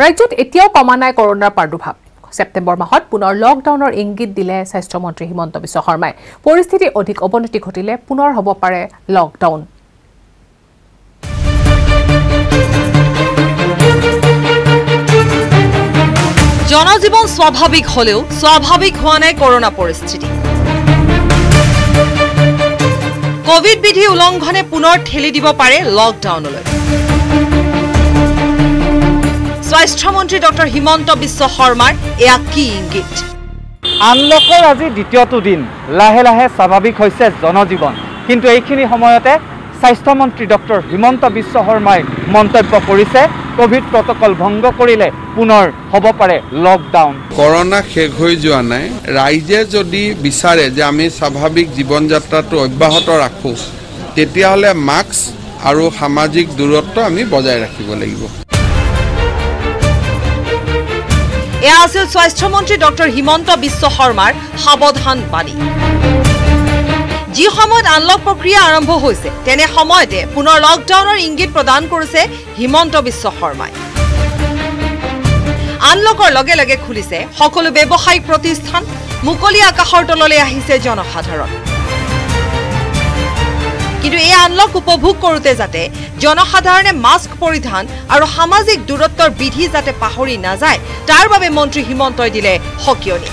ৰাজ্যত এতিয়াও কমা নাই কৰোনাৰ প্ৰাদুৰ্ভাৱ সেপ্টেম্বৰ মাহত পুনৰ লকডাউনৰ ইংগিত দিলে স্বাস্থ্যমন্ত্ৰী হিমন্ত বিশ্ব শৰ্মাই পৰিস্থিতি অধিক অৱনতি ঘটিলে পুনৰ হ'ব পাৰে লকডাউন জনজীবন স্বাভাৱিক হলেও স্বাভাৱিক হোৱা নাই কৰোনা পৰিস্থিতি কোভিড বিধি উলংঘনে পুনৰ ঠেলি দিব পাৰে লকডাউনলৈ স্বাস্থ্যমন্ত্ৰী ডক্টৰ হিমন্ত বিশ্ব শৰ্মাৰ এয়া কি ইংগিত আনলকৰ আজি দ্বিতীয়টো দিন লাহে লাহে স্বাভাৱিক হৈছে জনজীৱন কিন্তু এইখিনি সময়তে স্বাস্থ্যমন্ত্ৰী ডক্টৰ হিমন্ত বিশ্ব শৰ্মাই মন্তব্য কৰিছে কোভিড প্ৰটকল ভংগ কৰিলে পুনৰ হ'ব পাৰে লকডাউন কৰোনা শেষ হৈ যোৱা নাই ৰাইজে যদি বিচাৰে যে আমি স্বাভাৱিক জীৱন যাত্ৰাটো অব্যাহত ৰাখো তেতিয়াহলে মাস্ক আৰু সামাজিক দূৰত্ব আমি বজাই ৰাখিব লাগিব এয়া আছিল স্বাস্থ্যমন্ত্ৰী ডক্টৰ হিমন্ত বিশ্ব শৰ্মাৰ সাৱধান বাণী যি সময়ত আনলক প্ৰক্ৰিয়া আৰম্ভ হৈছে তেনে সময়তে পুনৰ লকডাউনৰ ইংগিত প্ৰদান কৰিছে হিমন্ত বিশ্ব শৰ্মাই আনলকৰ লগে লগে খুলিছে সকলো ব্যৱসায়িক প্ৰতিষ্ঠান মুকলি আকাশৰ তললৈ আহিছে জনসাধাৰণ কিন্তু এই আনলক উপভোগ কৰোতে যাতে জনসাধাৰণে মাস্ক পৰিধান আৰু সামাজিক দূৰত্বৰ বিধি যাতে পাহৰি নাযায় তাৰ বাবে মন্ত্ৰী হিমন্তই দিলে হকিয়নি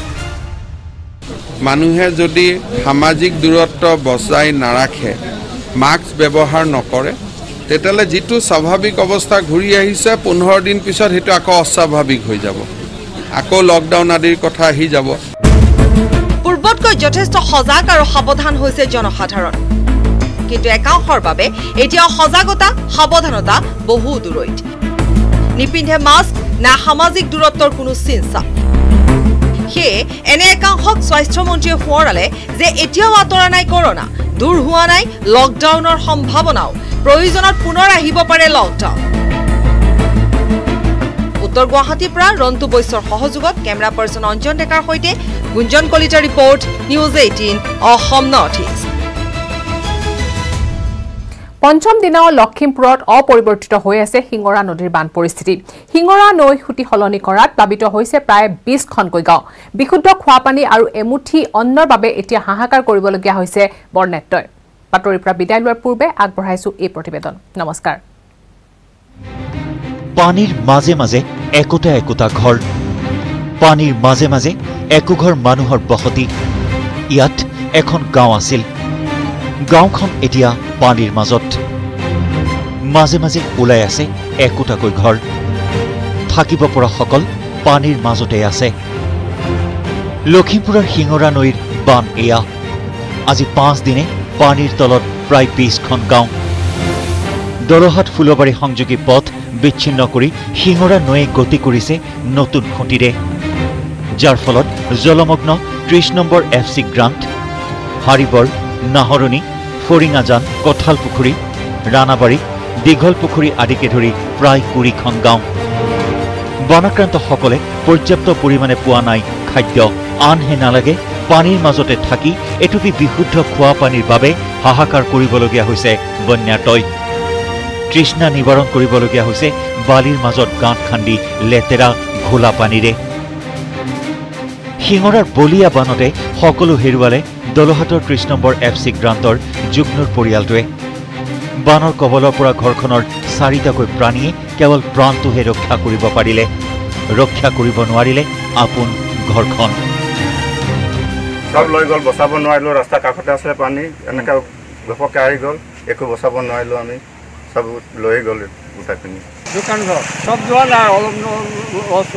মানুহে যদি সামাজিক দূৰত্ব বজাই নাৰাখে মাস্ক ব্যৱহাৰ নকৰে তেতিয়ালে যেটো স্বাভাৱিক অৱস্থা ঘূৰি আহিছে 15 দিন পিছত হেতু আকৌ অস্বাভাৱিক হৈ যাব আকৌ লকডাউন আদিৰ কথা আহি যাব পূৰ্বতকৈ যথেষ্ট সজাগ আৰু সাৱধান হৈছে জনসাধাৰণ কিন্তু একাংশৰ বাবে এতিয়া সজাগতা সাৱধানতা বহু দূৰৈত নিপিন্ধে মাস্ক না সামাজিক দূৰত্বৰ কোনো চিন্তা সেয়ে এনে একাংশক স্বাস্থ্যমন্ত্ৰীয়ে সোঁৱৰালে যে এতিয়াও আঁতৰা নাই কৰোনা দূৰ হোৱা নাই লকডাউনৰ সম্ভাৱনাও প্ৰয়োজনত পুনৰ আহিব পাৰে লকডাউন উত্তৰ গুৱাহাটীৰ পৰা ৰন্তু বৈশ্যৰ সহযোগত কেমেৰা পাৰ্চন অঞ্জন ডেকাৰ সৈতে Gunjan Kalita report news 18 Assam north east পঞ্চম দিনাও লখিমপুৰত অপৰিৱৰ্তিত হৈ আছে হিঙৰা নদীৰ বান পৰিস্থিতি হিঙৰা নৈ খুটি সলনি কৰাত প্লাবিত হৈছে প্ৰায় 20খনকৈ গাঁও বিশুদ্ধ খোৱা পানী আৰু এমুঠি অন্নৰ বাবে এতিয়া হাহাকাৰ কৰিবলগীয়া হৈছে বৰ্ণেত্ৰই বাতৰিৰ পৰা বিদায় লোৱাৰ পূৰ্বে আগবঢ়াইছো এই প্ৰতিবেদন নমস্কাৰ পানীৰ মাজে মাজে একোটা একোটা ঘৰ পানীৰ মাজে মাজে একোঘৰ মানুহৰ বসতি ইয়াত এখন গাঁও আছিল গাঁওখন এতিয়া পানীৰ মাজত মাজে মাজে ওলাই আছে একোটাকৈ ঘৰ থাকিব পৰা সকল পানীৰ মাজতে আছে। লখিমপুৰৰ শিঙৰা নৈৰ বান এয়া আজি 5 দিনে পানীৰ তলত প্ৰায় 20খন গাঁও। দলহাট ফুলবাৰী সংযোগী পথ বিচ্ছিন্ন কৰি শিঙৰা নৈয়ে গতি কৰিছে নতুন খুঁটিৰে, যাৰ ফলত জলমগ্ন 30 number FC grant, হাৰিবৰ, Naharani, ফৰিঙাজান, Kathalpukhuri, ৰাণাবাৰী, দীঘলপুখুৰী আদিকে ধৰি প্ৰায় 20খন গাঁও। বানাক্ৰান্তসকলে পৰ্যাপ্ত পৰিমাণে পোৱা নাই খাদ্য। আনহে নালাগে পানীৰ মাজতে থাকি এটুপি বিশুদ্ধ খোৱা পানীৰ বাবে হাহাকাৰ কৰিবলগীয়া হৈছে বন্যাতই। তৃষ্ণা নিবাৰণ কৰিবলগীয়া হৈছে বালিৰ মাজত গাঁত খান্দি লেতেৰা ঘোলা পানীৰে। শিঙৰাৰ বলিয়া বানতে সকলো হেৰুৱালে দলহাটৰ 30 নম্বৰ FC গ্ৰান্টৰ যুগ্নুৰ পৰিয়ালটোৱে। বানৰ কবলৰ পৰা ঘৰখনৰ 4টাকৈ প্ৰাণীয়ে কেৱল প্ৰাণটোহে ৰক্ষা কৰিব পাৰিলে, ৰক্ষা কৰিব নোৱাৰিলে আপোন ঘৰখন। সব লৈ গ'ল, বচাব নোৱাৰিলোঁ। ৰাস্তা কাষতে আছে পানী, এনেকৈ ঘপককৈ আহি গ'ল, একো বচাব নোৱাৰিলোঁ আমি, সব লৈ গ'ল গোটাইখিনি। দোকান ঘৰ সব যোৱা নাই, অলপ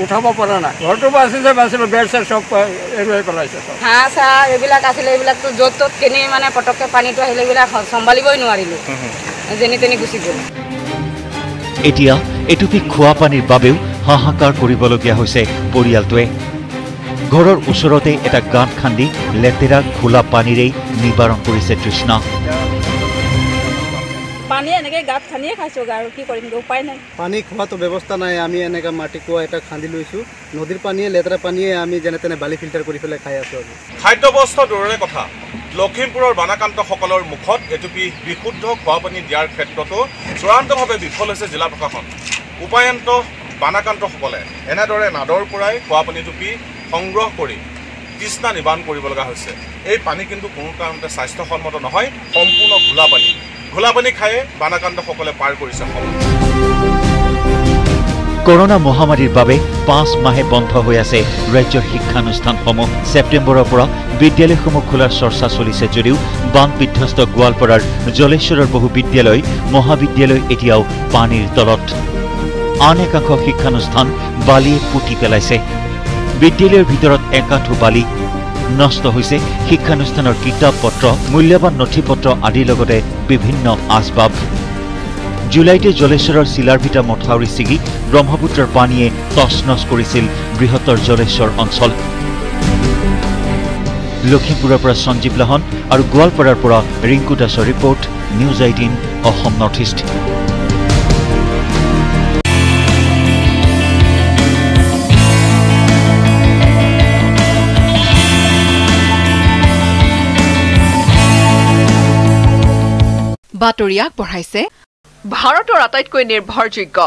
উঠাব পৰা নাই। ঘৰটো বাচিলে বেৰ চেৰ চব এৰুৱাই পেলাইছে। হাঁহ চাহ এইবিলাক আছিলে, এইবিলাকতো য'ত ত'ত কিনি মানে পটককৈ পানীটো আহিলে এইবিলাক চম্ভালিবই নোৱাৰিলোঁ, যেনি তেনি গুচি গ'ল। এতিয়া এটুপি খোৱা পানীৰ বাবেও হাহাকাৰ কৰিবলগীয়া হৈছে পৰিয়ালটোৱে। ঘৰৰ ওচৰতে এটা গাঁত খান্দি লেতেৰা খোলা পানীৰেই নিবাৰণ কৰিছে তৃষ্ণা। পানী এনেকৈ গাঁত খান্দিয়ে খাইছোঁ আৰু কি কৰিম, উপায় নাই। পানী খোৱাটো ব্যৱস্থা নাই, আমি এনেকৈ মাটি কুঁৱা এটা খান্দি লৈছোঁ। নদীৰ পানীয়ে লেতেৰা পানীয়ে আমি যেনে তেনে বালি ফিল্টাৰ কৰি পেলাই খাই আছোঁ। খাদ্য বস্ত্ৰ দূৰৰে কথা, লখিমপুৰৰ বানাক্ৰান্তসকলৰ মুখত এটুপি বিশুদ্ধ খোৱা পানী দিয়াৰ ক্ষেত্ৰতো চূড়ান্তভাৱে বিফল হৈছে জিলা প্ৰশাসন। উপায়ন্ত বানাক্ৰান্তসকলে এনেদৰে নাদৰ পৰাই খোৱা পানী টুপি সংগ্ৰহ কৰি তৃষ্ণা নিবাৰণ কৰিব লগা হৈছে। এই পানী কিন্তু কোনো কাৰণতে স্বাস্থ্যসন্মত নহয়, সম্পূৰ্ণ ঘোলা পানী। ঘোলা পানী খায়ে বানাক্ৰান্তসকলে পাৰ কৰিছে সময়। কৰোনা মহামাৰীৰ বাবে 5 মাহে বন্ধ হৈ আছে ৰাজ্যৰ শিক্ষানুষ্ঠানসমূহ। ছেপ্টেম্বৰৰ পৰা বিদ্যালয়সমূহ খোলাৰ চৰ্চা চলিছে যদিও বান বিধ্বস্ত গোৱালপাৰাৰ জলেশ্বৰৰ বহু বিদ্যালয়, মহাবিদ্যালয় এতিয়াও পানীৰ তলত। আন একাংশ শিক্ষানুষ্ঠান বালিয়ে পুতি পেলাইছে। বিদ্যালয়ৰ ভিতৰত একাঠু বালি। নষ্ট হৈছে শিক্ষানুষ্ঠানৰ কিতাপ পত্ৰ, মূল্যৱান নথিপত্ৰ আদিৰ লগতে বিভিন্ন আচবাব। জুলাইতে জলেশ্বৰৰ চিলাৰভিটা মথাউৰি ছিগি ব্ৰহ্মপুত্ৰৰ পানীয়ে তছনছ কৰিছিল বৃহত্তৰ জলেশ্বৰ অঞ্চল। লখিমপুৰৰ পৰা সঞ্জীৱ লাহন আৰু গোৱালপাৰাৰ পৰা ৰিংকু দাসৰ report, news 18 Assam north east. বাতৰি আগবঢ়াইছে ভাৰতৰ আটাইতকৈ নিৰ্ভৰযোগ্য